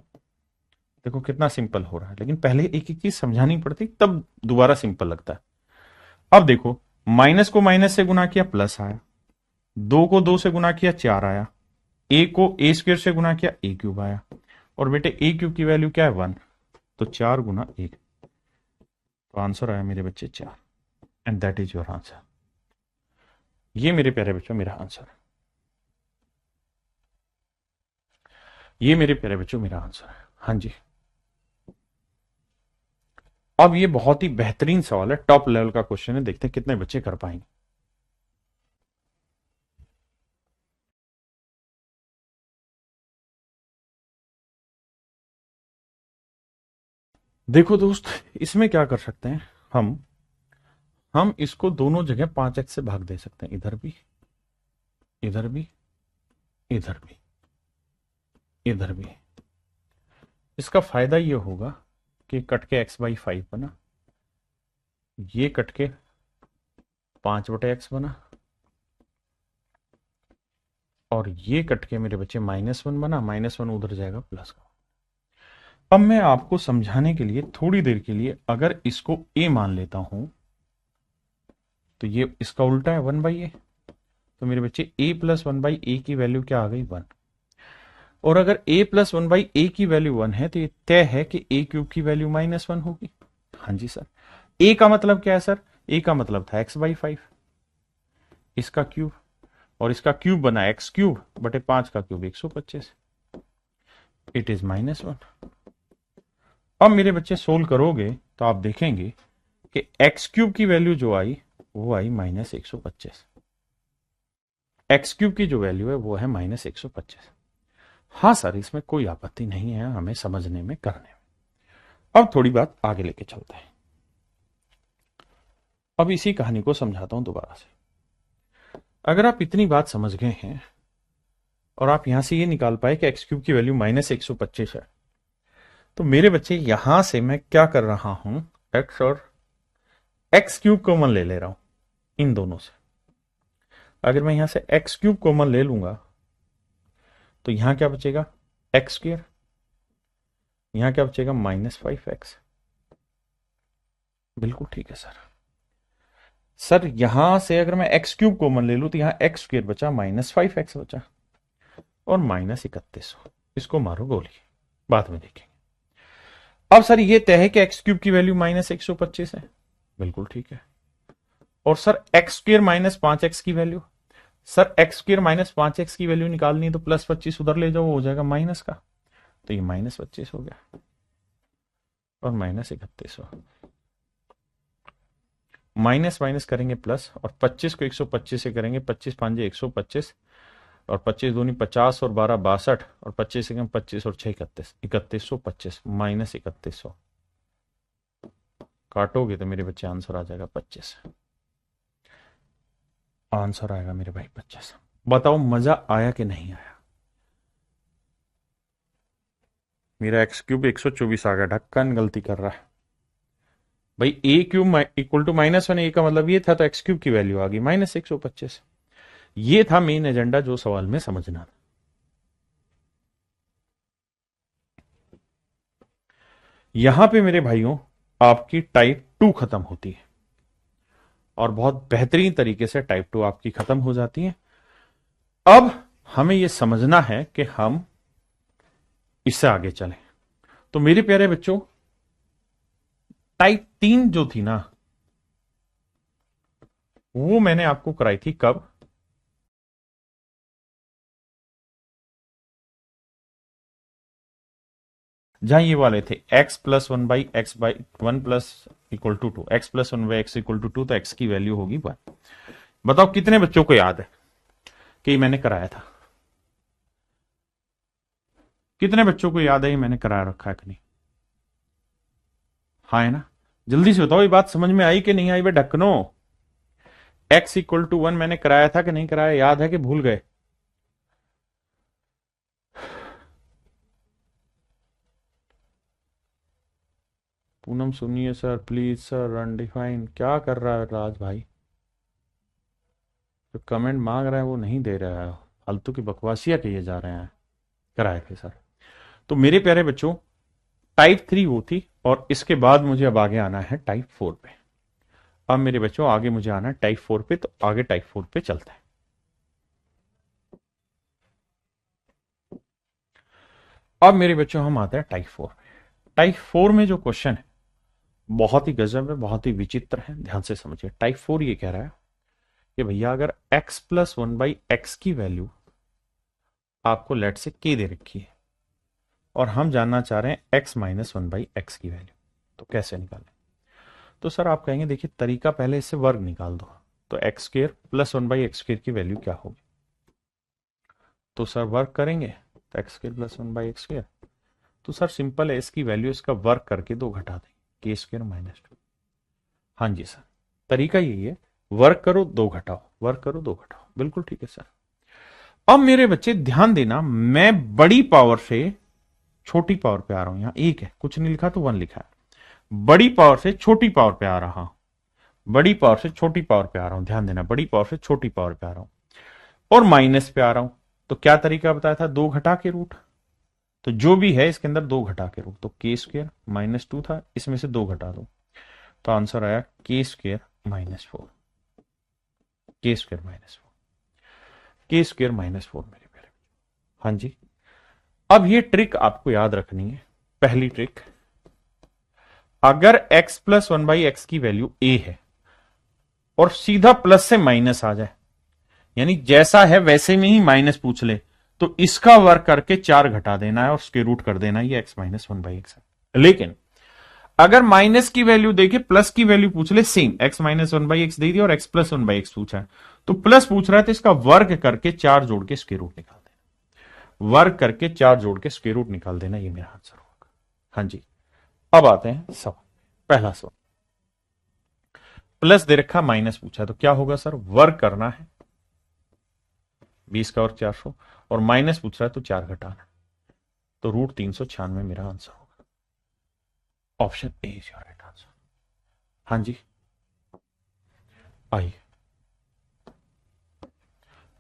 देखो कितना सिंपल हो रहा है, लेकिन पहले एक एक चीज समझानी पड़ती, तब दोबारा सिंपल लगता है। अब देखो, माइनस को माइनस से गुना किया, प्लस आया, 2 को 2 से गुना किया, 4 आया, a को a² से गुना किया, a³ आया, और बेटे a³ की वैल्यू क्या है 1, तो 4 गुना 1, तो आंसर आया मेरे बच्चे 4, and that is your answer. ये मेरे प्यारे बच्चों मेरा आंसर है, ये मेरे प्यारे बच्चों मेरा आंसर है। हाँ जी। अब ये बहुत ही बेहतरीन सवाल है, टॉप लेवल का क्वेश्चन है, देखते हैं कितने बच्चे कर पाएंगे। देखो दोस्त, इसमें क्या कर सकते हैं हम इसको दोनों जगह 5x से भाग दे सकते हैं, इधर भी, इधर भी, इधर भी, इधर भी। इसका फायदा ये होगा कि कट के x/5 बना, ये कट के 5/x बना, और ये कट के मेरे बच्चे -1 बना, -1 उधर जाएगा प्लस का। अब मैं आपको समझाने के लिए थोड़ी देर के लिए अगर इसको a मान लेता हूं, तो ये इसका उल्टा है 1/a, तो मेरे बच्चे a + 1/a की वैल्यू क्या आ गई 1, और अगर a + 1/a की वैल्यू 1 है तो ये तय है कि a³ की वैल्यू -1 होगी। हाँ जी सर। a का मतलब क्या है सर, a का मतलब था x/5, इसका क्यूब, और इसका क्यूब बना x³ बटे 5 का क्यूब 125, इट इज -1। अब मेरे बच्चे सोल्व करोगे तो आप देखेंगे कि x³ की वैल्यू जो आई वो आई -125, x³ की जो वैल्यू है वो है -125। हाँ सर, इसमें कोई आपत्ति नहीं है हमें समझने में, करने में। अब थोड़ी बात आगे लेके चलते हैं, अब इसी कहानी को समझाता हूं दोबारा से। अगर आप इतनी बात समझ गए हैं और आप यहां से ये निकाल पाए कि x³ की वैल्यू -125 है, तो मेरे बच्चे यहां से मैं क्या कर रहा हूं, x और x³ कॉमन ले रहा हूं इन दोनों से। अगर मैं यहां से x³ कॉमन ले लूंगा तो यहां क्या बचेगा, x², यहां क्या बचेगा, -5x। बिल्कुल ठीक है सर। सर यहां से अगर मैं x³ कॉमन ले लूं तो यहां x² बचा, -5x बचा, और -3100, इसको मारो गोली, बाद में देखेंगे। अब सर ये तय है कि x³ की वैल्यू -125 है, बिल्कुल ठीक है, और सर x² -5x की वैल्यू, सर x² -5x की वैल्यू निकालनी है तो +25 उधर ले जाओ, हो जाएगा माइनस का, तो ये -25 हो गया, और -3100, माइनस माइनस करेंगे प्लस, और 25 को 125 से करेंगे, 25 5 125, और 25 दूनी 50, और 12 62, और 25 से 25, और 6 31, 3125 -3100, काटोगे तो मेरे बच्चे आंसर आ जाएगा 25। आंसर आएगा मेरे भाई 25। बताओ मजा आया कि नहीं आया? मेरा एक्स क्यूब 124 आ गया, ढक्कन गलती कर रहा है भाई। ए क्यूब इक्वल टू -1, ए का मतलब ये था, तो एक्स क्यूब की वैल्यू आ गई -125। ये था मेन एजेंडा जो सवाल में समझना था। यहां पे मेरे भाइयों आपकी टाइप 2 खत्म होती है, और बहुत बेहतरीन तरीके से टाइप 2 आपकी खत्म हो जाती है। अब हमें यह समझना है कि हम इससे आगे चलें। तो मेरे प्यारे बच्चों, टाइप 3 जो थी ना, वो मैंने आपको कराई थी कब? जहां ये वाले थे x+1/x/1 plus equal to 2, x+1/x=2, तो x की वैल्यू होगी 1। बताओ कितने बच्चों को याद है कि ये मैंने कराया था? कितने बच्चों को याद है ये मैंने कराया रखा है कि नहीं? हाँ है ना? जल्दी से बताओ, ये बात समझ में आई कि नहीं आई? वे ढक्कनो, x=1 मैंने कराया था कि नहीं कराया? याद है कि भूल गए? पूनम सुनिए सर, प्लीज सर, अनडिफाइन क्या कर रहा है राज भाई? जो कमेंट मांग रहा है वो नहीं दे रहा है, फालतू की बकवासियां किए जा रहे हैं। कराए थे सर। तो मेरे प्यारे बच्चों, टाइप 3 वो थी, और इसके बाद मुझे अब आगे आना है टाइप 4 पे। अब मेरे बच्चों आगे मुझे आना है टाइप 4 पे, तो आगे टाइप 4 पे चलते हैं। अब मेरे बच्चों हम आते हैं टाइप 4 में। टाइप 4 में जो क्वेश्चन है बहुत ही गजब है, बहुत ही विचित्र है, ध्यान से समझिए। टाइप 4 ये कह रहा है कि भैया अगर x+1/x की वैल्यू आपको लेट से k दे रखी है, और हम जानना चाह रहे हैं x-1/x की वैल्यू, तो कैसे निकालें? तो सर आप कहेंगे देखिए तरीका, पहले इससे वर्ग निकाल दो, तो x² + 1/x² की वैल्यू क्या होगी? तो सर वर्ग करेंगे तो x² + 1/x², तो सर सिंपल है, इसकी वैल्यू इसका वर्ग करके 2 घटा दें, k² - 2। हाँ जी सर, तरीका यही है, वर्ग करो 2 घटाओ, वर्ग करो 2 घटाओ, बिल्कुल ठीक है सर। अब मेरे बच्चे ध्यान देना, मैं बड़ी पावर से छोटी पावर पे आ रहा हूं। यहां एक है, कुछ नहीं लिखा तो 1 लिखा है। बड़ी पावर से छोटी पावर पे आ रहा हूं, बड़ी पावर से छोटी पावर पे आ रहा हूं, ध्यान देना, बड़ी पावर से छोटी पावर पे आ रहा हूं, और माइनस पे आ रहा हूं। तो क्या तरीका बताया था? 2 घटा के रूट। तो जो भी है इसके अंदर 2 घटा के रूट, तो k² - 2 था, इसमें से 2 घटा दो, तो आंसर आया k² - 4, k² - 4, k² - 4 मेरे प्यारे। हाँ जी। अब ये ट्रिक आपको याद रखनी है। पहली ट्रिक, अगर x+1/x की वैल्यू a है और सीधा प्लस से माइनस आ जाए, यानी जैसा है वैसे में ही माइनस पूछ ले, तो इसका वर्ग करके 4 घटा देना है और उसके रूट कर देना है, ये x-1/x है। लेकिन अगर माइनस की वैल्यू देखे, प्लस की वैल्यू पूछ ले, सेम x-1/x दे दिया और x+1/x पूछा है, तो प्लस पूछ रहा है तो इसका वर्ग करके 4 जोड़ के स्क्वायर रूट निकाल देना, वर्ग करके 4 जोड़ के स्क्वायर रूट निकाल देना, ये मेरा आंसर होगा। हाँ जी। अब आते हैं सवाल, पहला सवाल, प्लस दे रखा, माइनस पूछा है, तो क्या होगा सर? वर्ग करना है 20 का और 400, और माइनस पूछ रहा है तो 4 घटाना है, तो √396 मेरा आंसर होगा। Option A is your right answer. हाँ जी, आइए,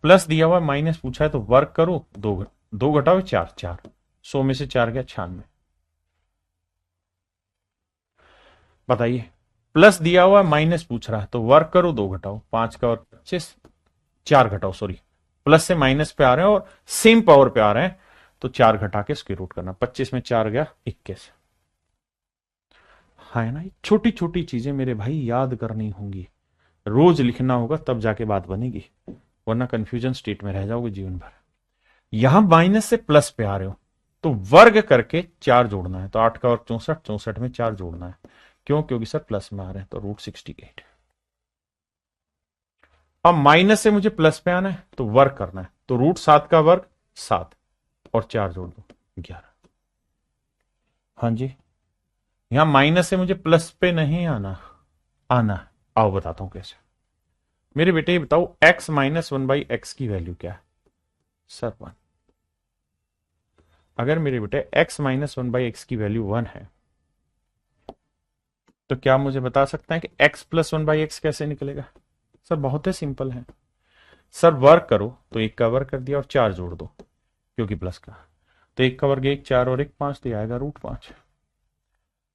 प्लस दिया हुआ, माइनस पूछा है, तो वर्ग करो, 2 घटाओ 4, 100 में से 4 गया 96। बताइए, प्लस दिया हुआ, माइनस पूछ रहा है, तो वर्ग करो, 2 घटाओ, 5 का और 25, 4 घटाओ, सॉरी, प्लस से माइनस पे आ रहे हैं और सेम पावर पे आ रहे हैं, तो 4 घटा के स्क्वायर रूट करना, 25 में 4 गया 21। हाँ है ना? छोटी छोटी चीजें मेरे भाई याद करनी होंगी, रोज लिखना होगा, तब जाके बात बनेगी, वरना कंफ्यूजन स्टेट में रह जाओगे जीवन भर। यहां माइनस से प्लस पे आ रहे हो, तो वर्ग करके 4 जोड़ना है, तो 8 का और 64, 64 में 4 जोड़ना है, क्यों? क्योंकि सर प्लस में आ रहे हैं, तो √68। अब माइनस से मुझे प्लस पे आना है, तो वर्ग करना है, तो √7 का वर्ग 7, और 4 जोड़ दो 11। हाँ जी, यहां माइनस से मुझे प्लस पे नहीं आना, आना है। आओ बताता हूं कैसे। मेरे बेटे ये बताओ x माइनस 1/x की वैल्यू क्या है? सर 1। अगर मेरे बेटे x माइनस 1/x की वैल्यू 1 है तो क्या मुझे बता सकते हैं कि x प्लस 1/x कैसे निकलेगा? सर बहुत ही सिंपल है। सर वर्क करो तो एक का वर्क कर दिया और 4 जोड़ दो क्योंकि प्लस का, तो एक का वर्ग 1, 4 और 1 5, तो आएगा √5।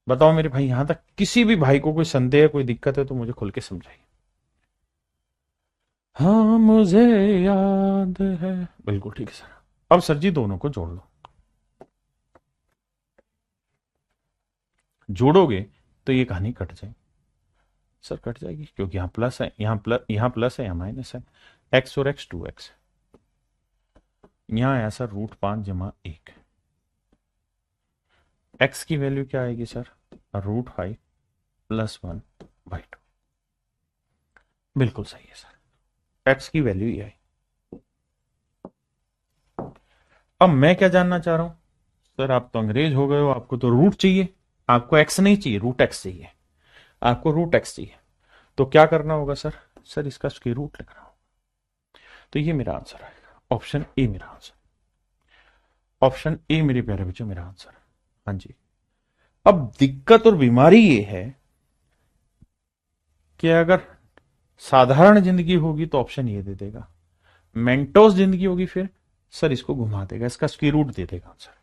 बताओ मेरे भाई, यहां तक किसी भी भाई को कोई संदेह कोई दिक्कत है तो मुझे खुल के समझाइए। हाँ मुझे याद है, बिल्कुल ठीक है सर। अब सर जी दोनों को जोड़ लो। जोड़ोगे तो ये कहानी कट जाएगी। सर कट जाएगी क्योंकि यहाँ प्लस है, यहाँ प्लस है, यहाँ माइनस है। x और x 2x, यहाँ आया सर √5 जमा 1। x की वैल्यू क्या आएगी सर? √5 प्लस 1/2। बिल्कुल सही है सर, x की वैल्यू ये आई। अब मैं क्या जानना चाह रहा हूं सर, आप तो अंग्रेज हो गए हो, आपको तो रूट चाहिए, आपको x नहीं चाहिए, √x चाहिए। आपको √x चाहिए तो क्या करना होगा सर? सर इसका स्क्वायर रूट लिखना होगा। तो ये मेरा आंसर आएगा, ऑप्शन ए मेरा आंसर। ऑप्शन ए मेरे प्यारे बच्चों मेरा आंसर। हाँ जी। अब दिक्कत और बीमारी ये है कि अगर साधारण जिंदगी होगी तो ऑप्शन ये दे देगा, मेंटोस जिंदगी होगी फिर सर इसको घुमा देगा, इसका स्क्वायर रूट दे देगा आंसर।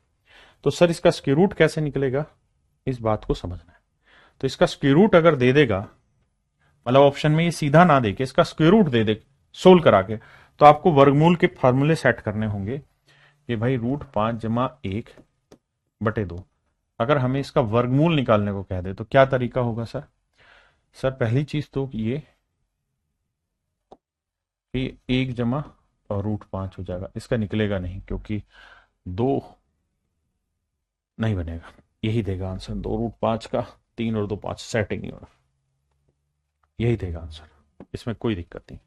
तो सर इसका स्क्वायर रूट कैसे निकलेगा, इस बात को समझना है। तो इसका स्क्वायर रूट अगर दे देगा, मतलब ऑप्शन में ये सीधा ना दे के इसका स्क्वायर रूट दे दे सोल्व करा के, तो आपको वर्गमूल के फॉर्मूले सेट करने होंगे कि भाई √5 जमा 1/2। अगर हमें इसका वर्गमूल निकालने को कह दे तो क्या तरीका होगा सर? सर पहली चीज तो ये 1 जमा और √5 हो जाएगा, इसका निकलेगा नहीं क्योंकि 2 नहीं बनेगा, यही देगा आंसर। 2 √5 का 3 और 2 5 सेटिंग नहीं होगा, यही देगा आंसर, इसमें कोई दिक्कत नहीं।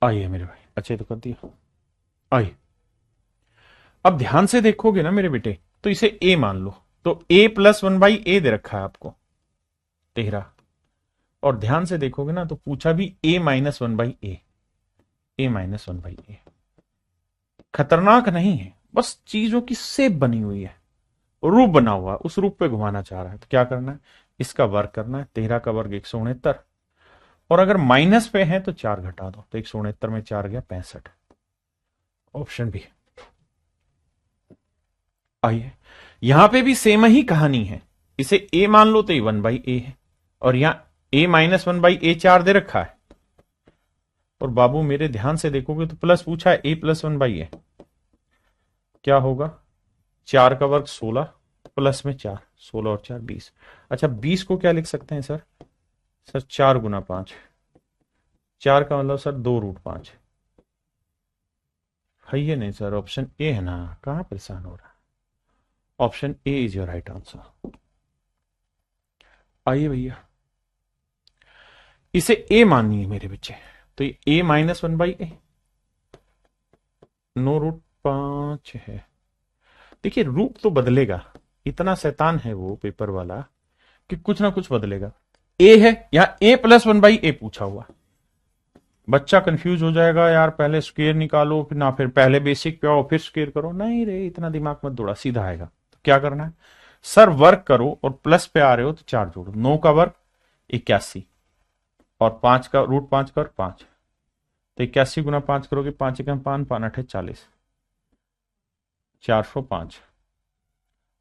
आइए मेरे भाई, अच्छे तो कर दिया। आइए अब ध्यान से देखोगे ना मेरे बेटे, तो इसे a मान लो, तो a प्लस 1/a दे रखा है आपको 13। और ध्यान से देखोगे ना तो पूछा भी a minus 1/a, a minus 1/a। खतरनाक नहीं है, बस चीजों की शेप बनी हुई है, रूप बना हुआ, उस रूप पे घुमाना चाह रहा है। तो क्या करना है, इसका वर्ग करना है। 13 का वर्ग 169, और अगर माइनस पे है तो 4 घटा दो, तो 169 में 4 गया 65। Option B. आइए यहां पे भी सेम ही कहानी है, इसे a मान लो तो ये 1/a है, और यहां a माइनस 1/a 4 दे रखा है। और बाबू मेरे ध्यान से देखोगे तो प्लस पूछा है, a प्लस 1/a क्या होगा? 4 का वर्ग 16 प्लस में 4, 16 और 4 20। अच्छा 20 को क्या लिख सकते हैं सर? सर 4 गुना 5, 4 का मतलब सर 2√5 है। ये नहीं सर, ऑप्शन ए है ना, कहां परेशान हो रहा है? Option A is your right answer. आइए भैया, इसे ए माननी है मेरे बच्चे, तो ये a माइनस 1/a 9√5 है। देखिए रूप तो बदलेगा, इतना शैतान है वो पेपर वाला कि कुछ ना कुछ बदलेगा। a है, यहां a प्लस 1/a पूछा हुआ, बच्चा कंफ्यूज हो जाएगा, यार पहले स्क्वायर निकालो फिर ना, फिर पहले बेसिक पे आओ फिर स्क्वायर करो। नहीं रे, इतना दिमाग मत दौड़ा, सीधा आएगा। तो क्या करना है सर, वर्क करो और प्लस पे आ रहे हो तो 4 जोड़ो। 9 का वर्ग 81, और 5 का √5 का 5, तो 81 गुना 5 करोगे, 5 1 5 5 8 40, 405,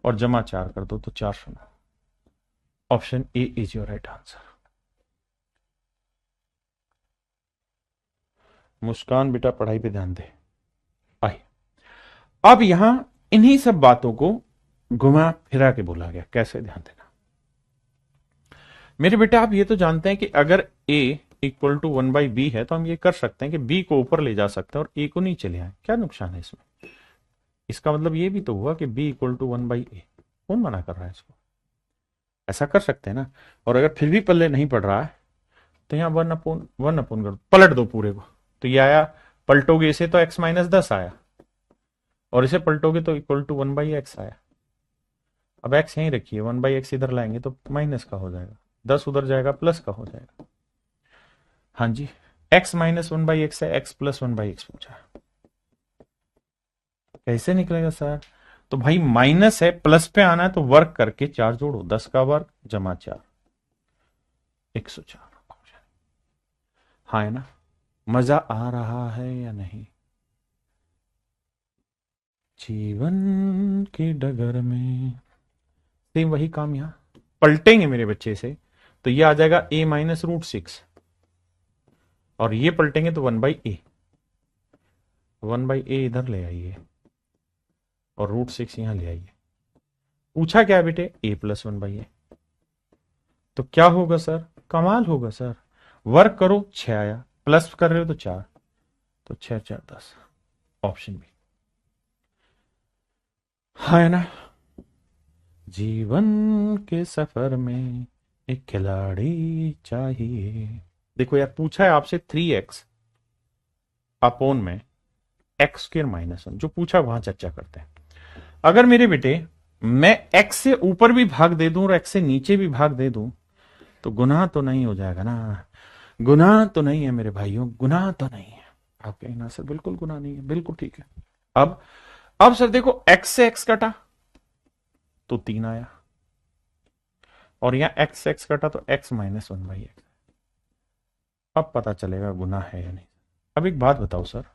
और जमा 4 कर दो तो 409। Option A is your right answer. Muskan बेटा पढ़ाई पे ध्यान दे। आए अब यहां इन्हीं सब बातों को घुमा फिरा के बोला गया, कैसे? ध्यान देना मेरे बेटा, आप ये तो जानते हैं कि अगर a इक्वल टू 1/b है तो हम ये कर सकते हैं कि b को ऊपर ले जा सकते हैं और a को नीचे ले आए। क्या नुकसान है इसमें? इसका मतलब ये भी तो हुआ कि b इक्वल टू 1/a। कौन मना कर रहा है इसको? ऐसा कर सकते हैं ना। और अगर फिर भी पल्ले नहीं पड़ रहा है तो यहां 1/1 कर पलट दो पूरे को, तो ये आया, पलटोगे इसे तो x माइनस 10 आया, और इसे पलटोगे तो इक्वल टू 1/x आया। अब x यहीं रखिए, 1/x इधर लाएंगे तो माइनस का हो जाएगा, 10 उधर जाएगा प्लस का हो जाएगा। हाँ जी, x minus one by x है, x plus one by x पूछा है। कैसे निकलेगा सर? तो भाई माइनस है, प्लस पे आना है तो वर्क करके 4 जोड़ो, 10 का वर्ग जमा 4, 104। हाँ है ना? मजा आ रहा है या नहीं? जीवन की डगर में सेम वही काम यहां पलटेंगे मेरे बच्चे से, तो ये आ जाएगा a माइनस रूट सिक्स, और ये पलटेंगे तो 1/a, 1/a इधर ले आइए और रूट सिक्स यहां ले आइए। पूछा क्या है बेटे? a प्लस वन बाई ए। तो क्या होगा सर? कमाल होगा सर। वर्क करो 6 आया, प्लस कर रहे हो तो 4, तो 6 4 10, ऑप्शन बी। हाँ है ना? जीवन के सफर में एक खिलाड़ी चाहिए। देखो यार, पूछा है आपसे 3x अपोन में एक्स स्क्र माइनस वन, जो पूछा वहां चर्चा करते हैं। अगर मेरे बेटे मैं x से ऊपर भी भाग दे दूं और x से नीचे भी भाग दे दूं, तो गुनाह तो नहीं हो जाएगा ना? गुनाह तो नहीं है मेरे भाइयों, गुनाह तो नहीं है। आप कहें ना सर बिल्कुल गुनाह नहीं है, बिल्कुल ठीक है। अब अब सर देखो, x से x कटा तो 3 आया, और यहां x से x कटा तो x minus one by x. अब पता चलेगा गुनाह है या नहीं। अब एक बात बताओ सर,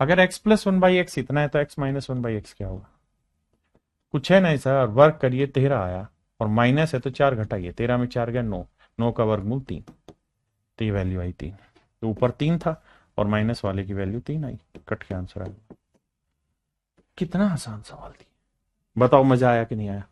अगर x plus one by x इतना है तो x minus one by x क्या होगा? कुछ है नहीं सर, वर्क करिए 13 आया, और माइनस है तो 4 घटाइए, 13 में 4 गया 9, 9 का वर्गमूल 3, तो ये वैल्यू आई 3। तो ऊपर 3 था और माइनस वाले की वैल्यू 3 आई, कट के आंसर आया। कितना आसान सवाल थी, बताओ मजा आया कि नहीं आया?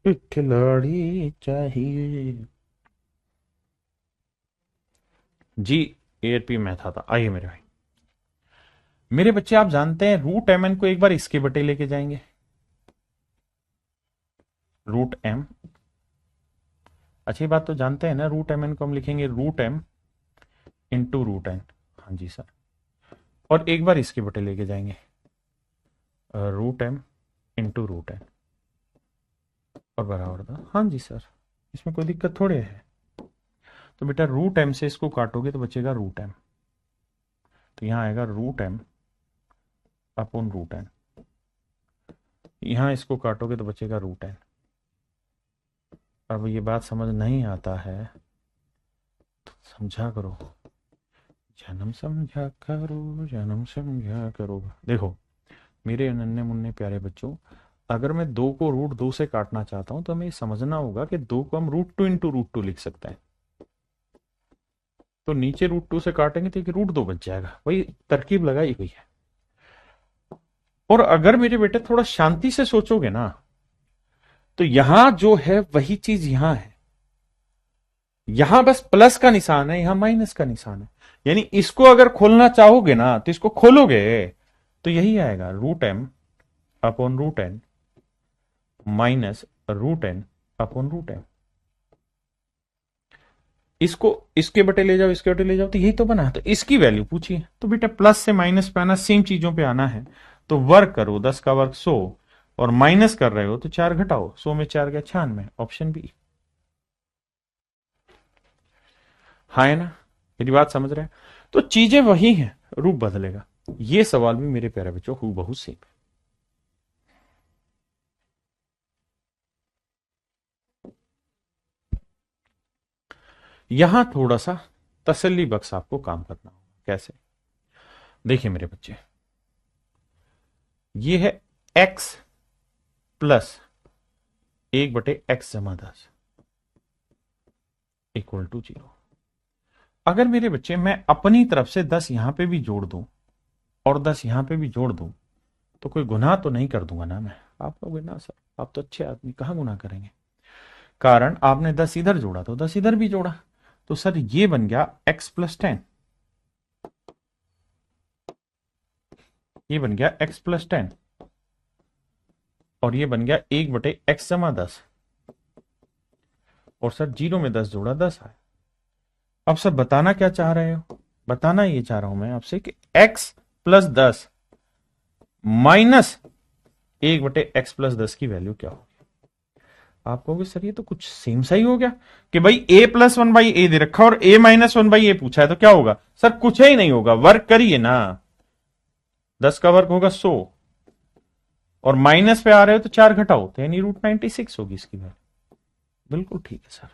एक खिलाड़ी चाहिए जी। एआरपी मैथ आता, आइए मेरे भाई। मेरे बच्चे आप जानते हैं रूट एम एन को एक बार इसके बटे लेके जाएंगे, रूट एम। अच्छी बात, तो जानते हैं ना रूट एम एन को हम लिखेंगे root M into root N. हाँ जी सर। और एक बार इसके बटे लेके जाएंगे, root M into root N, और बराबर था। हाँ जी सर, इसमें कोई दिक्कत थोड़े है। तो बेटा रूट एम से इसको काटोगे तो बचेगा रूट एम, तो यहां आएगा root M upon root N. यहां इसको काटोगे तो बचेगा रूट एन। अब ये बात समझ नहीं आता है तो समझा करो, जन्म समझा करो, जन्म समझा करो। देखो मेरे नन्हे मुन्ने प्यारे बच्चों, अगर मैं 2 को रूट 2 से काटना चाहता हूं तो हमें समझना होगा कि 2 को हम रूट 2 इंटू रूट 2 लिख सकते हैं। तो नीचे रूट 2 से काटेंगे तो रूट 2 बच जाएगा, वही तरकीब लगाई गई है। और अगर मेरे बेटे थोड़ा शांति से सोचोगे ना, तो यहां जो है वही चीज यहां है, यहां बस प्लस का निशान है, यहां माइनस का निशान है। यानी इसको अगर खोलना चाहोगे ना तो इसको खोलोगे तो यही आएगा root M upon root N minus root N upon root N. इसको इसके बटे ले जाओ, इसके बटे ले जाओ, तो यही तो बना। तो इसकी वैल्यू पूछिए, तो बेटा प्लस से माइनस पे आना, सेम चीजों पे आना है। तो वर्ग करो, 10 का वर्ग 100, और माइनस कर रहे हो तो 4 घटाओ, 100 में 4 गया 96, ऑप्शन बी। हाँ है ना? मेरी बात समझ रहे हैं? तो चीजें वही हैं, रूप बदलेगा। ये सवाल भी मेरे प्यारे बच्चों हूबहू सेम है। यहां थोड़ा सा तसल्ली बख्श आपको काम करना होगा। कैसे? देखिए मेरे बच्चे, ये है x प्लस 1/x जमा 10 इक्वल टू 0। अगर मेरे बच्चे मैं अपनी तरफ से 10 यहां पे भी जोड़ दूं और 10 यहां पे भी जोड़ दूं, तो कोई गुनाह तो नहीं कर दूंगा ना मैं? आप कहोगे ना सर आप तो अच्छे आदमी, कहां गुनाह करेंगे? कारण आपने 10 इधर जोड़ा तो 10 इधर भी जोड़ा, तो सर ये बन गया x प्लस 10, ये बन गया x प्लस 10, और ये बन गया 1/x जमा 10। और सर 0 में 10 जोड़ा 10 आया। अब सर बताना क्या चाह रहे हो? बताना ये चाह रहा हूं मैं आपसे कि x प्लस 10 माइनस 1/x+10 की वैल्यू क्या होगी? आप कहोगे सर ये तो कुछ सेम सा ही हो गया कि भाई a+1/a दे रखा और a-1/a पूछा है, तो क्या होगा? सर कुछ ही नहीं होगा, वर्क करिए ना। 10 का वर्क होगा 100 और माइनस पे आ रहे हो तो 4 घटाओ तो यानी √96 होगी इसकी वैल्यू। बिल्कुल ठीक है सर,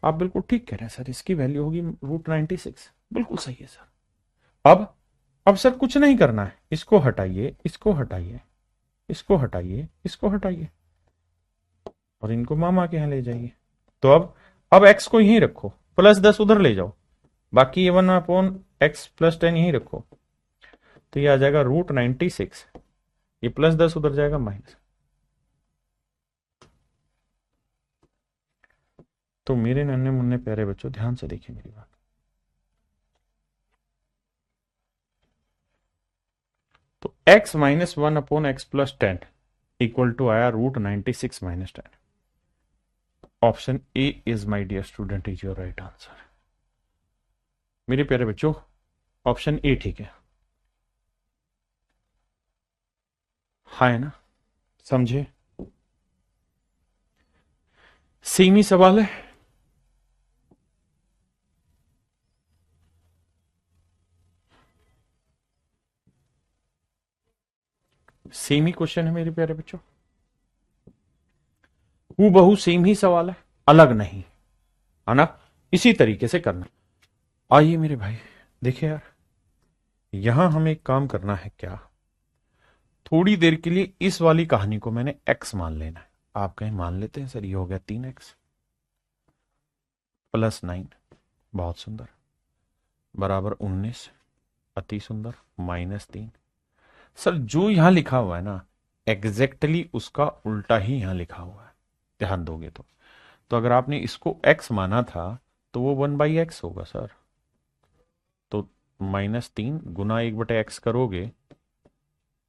आप बिल्कुल ठीक कह रहे हैं सर, इसकी वैल्यू होगी √96। बिल्कुल सही है सर। अब सर कुछ नहीं करना है, इसको हटाइए, इसको हटाइए, इसको हटाइए, इसको हटाइए और इनको मामा के यहां ले जाइए। तो अब x को यहीं रखो, +10 उधर ले जाओ, बाकी ये 1/x+10 यहीं रखो, तो ये आ जाएगा √96। ये +10 उधर जाएगा माइनस। तो मेरे नन्हे मुन्ने प्यारे बच्चों ध्यान से देखिए मेरी बात। तो x - 1/x+10 इक्वल टू आया √96 - 10। Option A is my dear student is your right answer. मेरे प्यारे बच्चों ऑप्शन ए ठीक है। हाँ है ना? समझे? सेम ही सवाल है। सेम ही क्वेश्चन है मेरे प्यारे बच्चों, हूबहू सेम ही सवाल है, अलग नहीं है ना? इसी तरीके से करना। आइए मेरे भाई देखिए यार, यहां हमें एक काम करना है क्या, थोड़ी देर के लिए इस वाली कहानी को मैंने x मान लेना है। आप कहीं मान लेते हैं सर, ये हो गया 3x + 9, बहुत सुंदर, बराबर 19, अति सुंदर, -3। सर जो यहां लिखा हुआ है ना, एग्जैक्टली उसका उल्टा ही यहां लिखा हुआ है, ध्यान दोगे तो अगर आपने इसको x माना था तो वो 1/x होगा सर। तो -3 गुना 1/x करोगे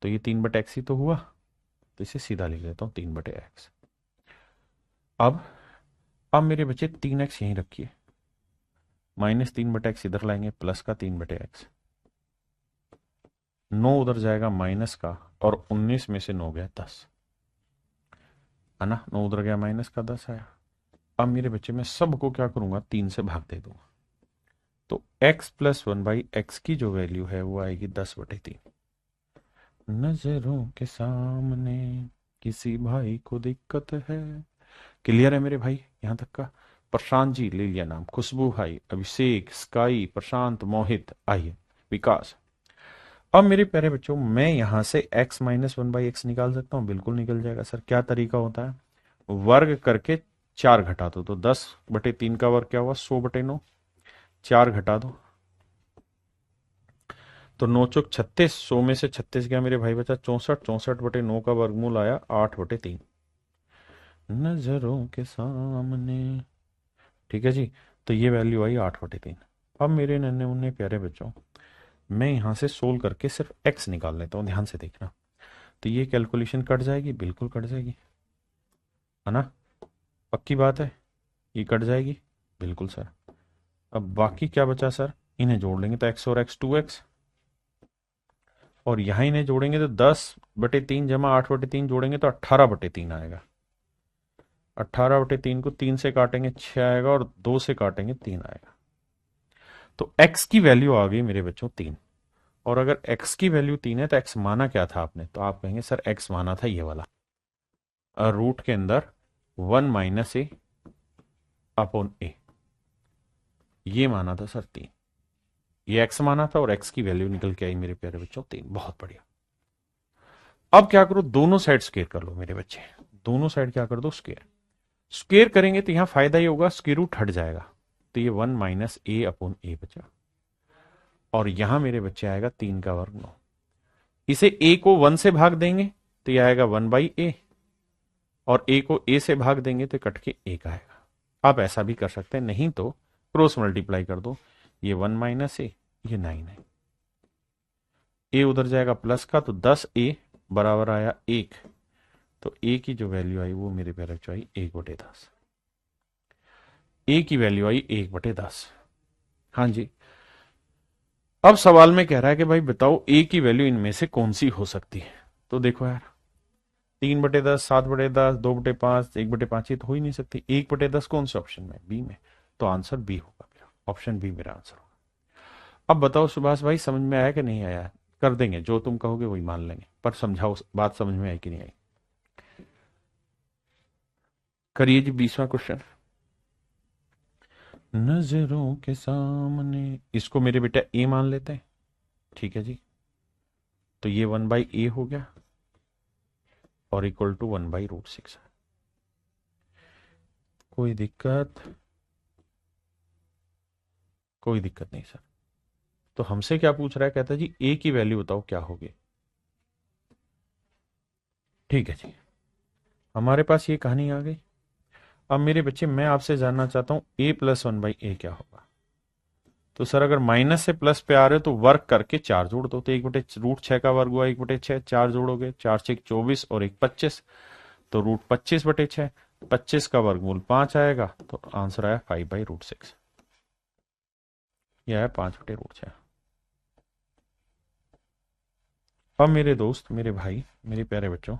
तो ये 3/x ही तो हुआ, तो इसे सीधा लिख देता हूं 3/x। अब मेरे बच्चे 3x यहीं रखिए, -3/x इधर लाएंगे, प्लस का 3/x, 9 उधर जाएगा माइनस का, और 19 में से 9 गया 10, है ना? 9 उधर गया माइनस का 10 आया। अब मेरे बच्चे मैं सबको क्या करूंगा, 3 से भाग दे दूंगा, तो x + 1/x की जो वैल्यू है वो आएगी 10/3। नजरों के सामने किसी भाई को दिक्कत है। क्लियर है मेरे भाई यहां तक का? प्रशांत जी ले लिया नाम, खुशबू भाई, अभिषेक, स्काई, प्रशांत, मोहित, आइए विकास। अब मेरे प्यारे बच्चों मैं यहां से x - 1/x निकाल सकता हूं, बिल्कुल निकल जाएगा सर। क्या तरीका होता है, वर्ग करके 4 घटा दो, तो 10/3 का वर्ग क्या हुआ, 100/9, 4 घटा दो तो 9 चौक 36, 100 में से 36 गया मेरे भाई बचा 64, 64/9 का वर्गमूल आया 8/3। नजरों के सामने, ठीक है जी, तो ये वैल्यू आई 8/3। अब मेरे नन्हे मुन्ने प्यारे बच्चों मैं यहां से सोल्व करके सिर्फ x निकाल लेता हूं, ध्यान से देखना। तो ये कैलकुलेशन कट जाएगी, बिल्कुल कट जाएगी, है ना? पक्की बात है, ये कट जाएगी बिल्कुल सर। अब बाकी क्या बचा सर, इन्हें जोड़ लेंगे तो x और x 2x, और यहां इन्हें जोड़ेंगे तो 10/3 जमा 8/3 जोड़ेंगे तो 18/3 आएगा। 18/3 को 3 से काटेंगे 6 आएगा, और 2 से काटेंगे 3 आएगा। तो x की वैल्यू आ गई मेरे बच्चों 3। और अगर x की वैल्यू 3 है तो x माना क्या था आपने, तो आप कहेंगे सर x माना था ये वाला, रूट के अंदर 1 - a/a, ये माना था सर 3। ये x माना था और x की वैल्यू निकल के आई मेरे प्यारे बच्चों 3। बहुत बढ़िया। अब क्या करो, दोनों साइड स्क्वायर कर लो मेरे बच्चे, दोनों साइड क्या कर दो, स्क्वायर। स्क्वायर करेंगे तो यहां फायदा ये होगा, स्क्वायर रूट हट जाएगा, तो ये 1 - a/a बचा, और यहां मेरे बच्चे आएगा 3 का वर्ग 9। इसे a को 1 से भाग देंगे तो यह आएगा 1/a, और a को a से भाग देंगे तो कट के 1 आएगा। आप ऐसा भी कर सकते हैं, नहीं तो क्रॉस मल्टीप्लाई कर दो, ये 1 - a, ये 9 है, a उधर जाएगा प्लस का, तो 10a बराबर आया 1, तो a की जो वैल्यू आई वो मेरे प्यारे बच्चों आई 1/10। ए की वैल्यू आई 1/10। हाँ जी। अब सवाल में कह रहा है कि भाई बताओ ए की वैल्यू इनमें से कौन सी हो सकती है। तो देखो यार, 3/10, 7/10, 2/5, 1/5, ये तो हो ही नहीं सकती। 1/10 कौन से ऑप्शन में? बी में। तो आंसर बी होगा मेरा, ऑप्शन बी मेरा आंसर होगा। अब बताओ सुभाष भाई, समझ में आया कि नहीं आया? कर देंगे, जो तुम कहोगे वही मान लेंगे, पर समझाओ बात समझ में आई कि नहीं आई। करिए जी 20वां क्वेश्चन। नजरों के सामने, इसको मेरे बेटा ए मान लेते हैं, ठीक है जी। तो ये 1/a हो गया और इक्वल टू 1/√6। कोई दिक्कत? कोई दिक्कत नहीं सर। तो हमसे क्या पूछ रहा है? कहता है जी ए की वैल्यू बताओ क्या होगी। ठीक है जी, हमारे पास ये कहानी आ गई। अब मेरे बच्चे, मैं आपसे जानना चाहता हूं a+1/a क्या होगा। तो सर अगर माइनस से प्लस पे आ रहे हो तो वर्क करके 4 जोड़ दो, तो 1/√6 का वर्ग हुआ 1/6, 4 जोड़ोगे, 4×6 = 24 और 1 25, तो √25/6, 25 का वर्गमूल 5 आएगा, तो आंसर आया 5/√6। यह है 5/√6। अब मेरे दोस्त, मेरे भाई, मेरे प्यारे बच्चों,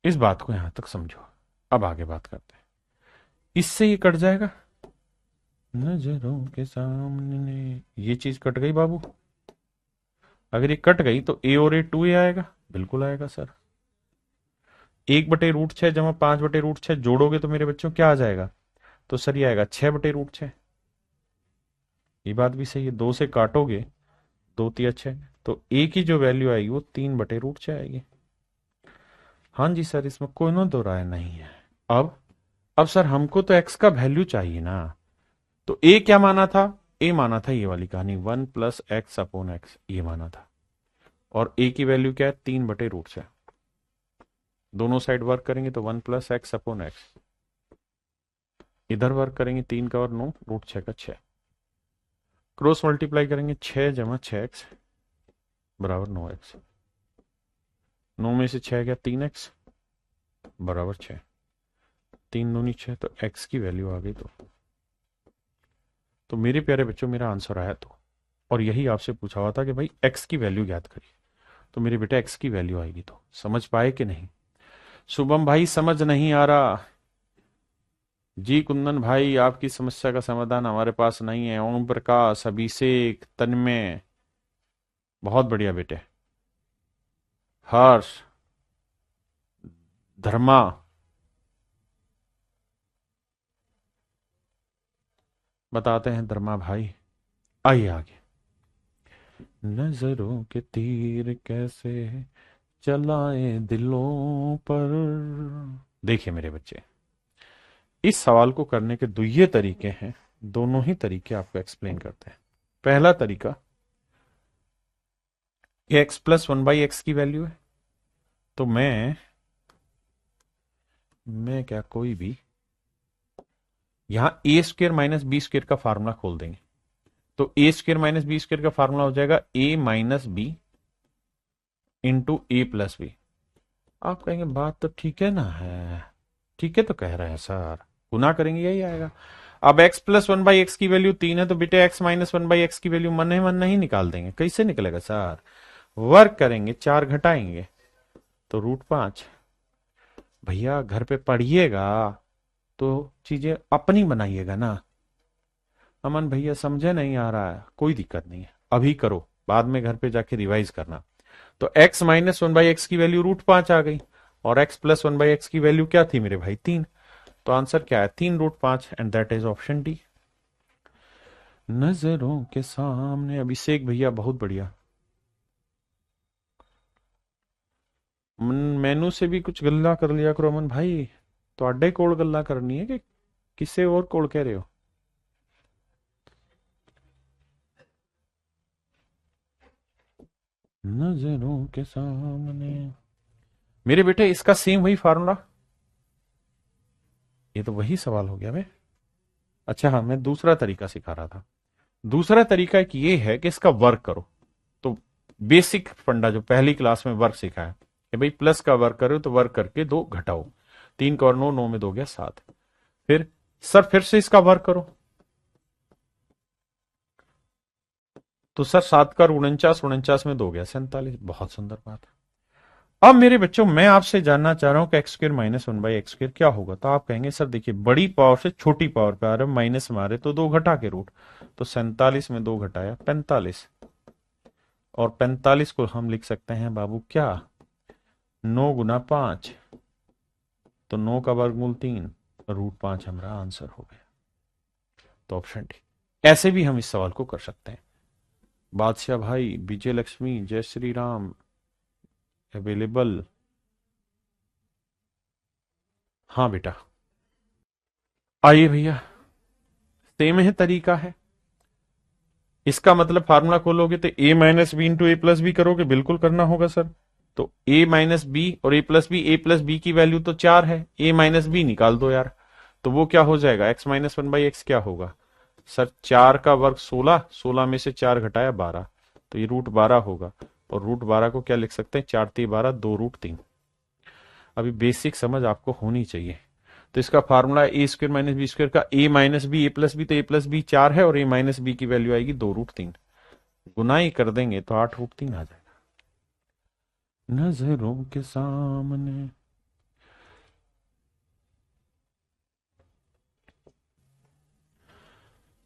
इस बात को यहां तक समझो। अब आगे बात करते हैं। इससे ये कट जाएगा, नजरों के सामने, ये चीज कट गई बाबू। अगर ये कट गई तो ए और ए 2a आएगा, बिल्कुल आएगा सर। 1/√6 जमा 5/√6 जोड़ोगे तो मेरे बच्चों क्या आ जाएगा? तो सर ये आएगा 6/√6। ये बात भी सही है, 2 से काटोगे 2 तिया 6, तो ए की जो वैल्यू आएगी वो 3/√6 आएगी। हाँ जी सर, इसमें कोई ना दो राय नहीं है। अब सर हमको तो एक्स का वैल्यू चाहिए ना। तो ए क्या माना था? ए माना था ये वाली कहानी, 1+x/x, ये माना था। और ए की वैल्यू क्या है? 3/√6। दोनों साइड वर्क करेंगे तो 1+x/x, इधर वर्क करेंगे 3 का और 9, √6 का 6, क्रॉस मल्टीप्लाई करेंगे 6 जमा 6x बराबर 9x। 9 में से 6 गया 3x बराबर 6, 3 दूनी 6, तो x की वैल्यू आ गई। तो मेरे प्यारे बच्चों मेरा आंसर आया। तो और यही आपसे पूछा हुआ था कि भाई x की वैल्यू ज्ञात करिए, तो मेरे बेटा x की वैल्यू आएगी। तो समझ पाए कि नहीं? शुभम भाई समझ नहीं आ रहा जी। कुंदन भाई, आपकी समस्या का समाधान हमारे पास नहीं है। ओम प्रकाश, अभिषेक, तन्मय, बहुत बढ़िया बेटे। हर्ष, धर्मा, बताते हैं धर्मा भाई। आइए आगे। नजरों के तीर कैसे चलाए दिलों पर। देखिए मेरे बच्चे, इस सवाल को करने के दो ये तरीके हैं, दोनों ही तरीके आपको एक्सप्लेन करते हैं। पहला तरीका, ये x+1/x की वैल्यू है, तो मैं क्या कोई भी यहां a² - b² का फार्मूला खोल देंगे, तो a² - b² का फार्मूला हो जाएगा a-b इंटू a+b। आप कहेंगे बात तो ठीक है ना, है ठीक है तो कह रहे हैं सर, गुना करेंगे यही आएगा। अब x+1/x की वैल्यू 3 है, तो बेटे x-1/x की वैल्यू मन ही मन नहीं निकाल देंगे। कैसे निकलेगा सर? वर्क करेंगे, 4 घटाएंगे तो √5। भैया घर पे पढ़िएगा तो चीजें अपनी बनाइएगा ना। अमन भैया समझे नहीं आ रहा है, कोई दिक्कत नहीं है, अभी करो, बाद में घर पे जाके रिवाइज करना। तो x-1/x की वैल्यू √5 आ गई, और x+1/x की वैल्यू क्या थी मेरे भाई? 3। तो आंसर क्या है? 3√5, and that is option D. नजरों के सामने, अभिषेक भैया बहुत बढ़िया। मेनू से भी कुछ गल्ला कर लिया करो अमन भाई। तो अड्डे कोल गल्ला करनी है कि किसे और कोल कह रहे हो? नजरों के सामने, मेरे बेटे इसका सेम वही फार्मूला। ये तो वही सवाल हो गया बे। अच्छा हाँ, मैं दूसरा तरीका सिखा रहा था। दूसरा तरीका एक ये है कि इसका वर्क करो। तो बेसिक फंडा जो पहली क्लास में वर्क सिखाया कि भाई प्लस का वर्क करो, तो वर्क करके 2 घटाओ, 3 का और 9, 9 में 2 गया 7। फिर सर फिर से इसका वर्क करो, तो सर 7 का 49, 49 में 2 गया 47। बहुत सुंदर बात है। अब मेरे बच्चों मैं आपसे जानना चाह रहा हूं कि एक्स स्क्र माइनस 1/x² क्या होगा। तो आप कहेंगे सर देखिए बड़ी पावर से छोटी पावर पे आ रहे, माइनस में आ रहे तो 2 घटा के रूट, तो 47 में 2 घटाया 45, और 45 को हम लिख सकते हैं बाबू क्या, 9 गुना 5, तो 9 का वर्गमूल 3, √5 हमारा आंसर हो गया। तो ऑप्शन डी। ऐसे भी हम इस सवाल को कर सकते हैं। बादशाह भाई, विजय लक्ष्मी, जय श्री राम अवेलेबल। हाँ बेटा, आइए भैया, सेम है तरीका है। इसका मतलब फार्मूला खोलोगे तो a minus B into A plus B करोगे, बिल्कुल करना होगा सर। तो a माइनस बी और a प्लस बी की वैल्यू तो 4 है, a माइनस बी निकाल दो यार, तो वो क्या हो जाएगा, x माइनस 1/x क्या होगा सर, 4 का वर्ग 16, 16 में से 4 घटाया 12, तो ये √12 होगा। और √12 को क्या लिख सकते हैं, 4 3 12, 2√3। अभी बेसिक समझ आपको होनी चाहिए। तो इसका फार्मूला a² माइनस बी² का a minus B a plus B, तो a प्लस बी 4 है और a माइनस बी की वैल्यू आएगी 2√3। गुनाई कर देंगे तो 8√3 आ जाएगा। नजरों के सामने।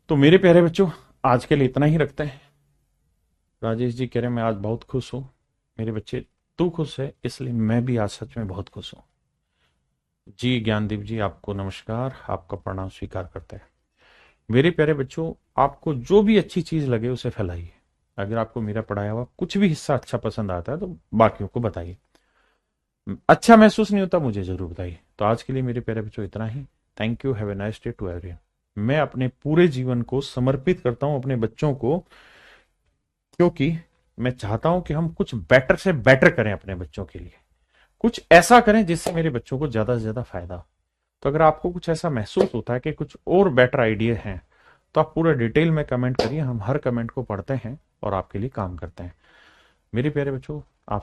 तो मेरे प्यारे बच्चों आज के लिए इतना ही रखते हैं। राजेश जी कह रहे हैं मैं आज बहुत खुश हूं। मेरे बच्चे तू खुश है इसलिए मैं भी आज सच में बहुत खुश हूं। जी ज्ञानदीप जी आपको नमस्कार, आपका प्रणाम स्वीकार करते हैं। मेरे प्यारे बच्चों आपको जो भी अच्छी चीज लगे उसे फैलाइए। अगर आपको मेरा पढ़ाया हुआ कुछ भी हिस्सा अच्छा पसंद आता है तो बाकियों को बताइए। अच्छा महसूस नहीं होता मुझे जरूर बताइए। तो आज के लिए मेरे प्यारे बच्चों इतना ही। Thank you, have a nice day to everyone. मैं अपने पूरे जीवन को समर्पित करता हूं अपने बच्चों को, क्योंकि मैं चाहता हूं कि हम कुछ बेटर से बेटर करें अपने बच्चों के लिए, कुछ ऐसा करें जिससे मेरे बच्चों को ज्यादा से ज्यादा फायदा हो। तो अगर आपको कुछ ऐसा महसूस होता है कि कुछ और बेटर आइडिया हैं तो आप पूरा डिटेल में कमेंट करिए, हम हर कमेंट को पढ़ते हैं और आपके लिए काम करते हैं। मेरे प्यारे बच्चों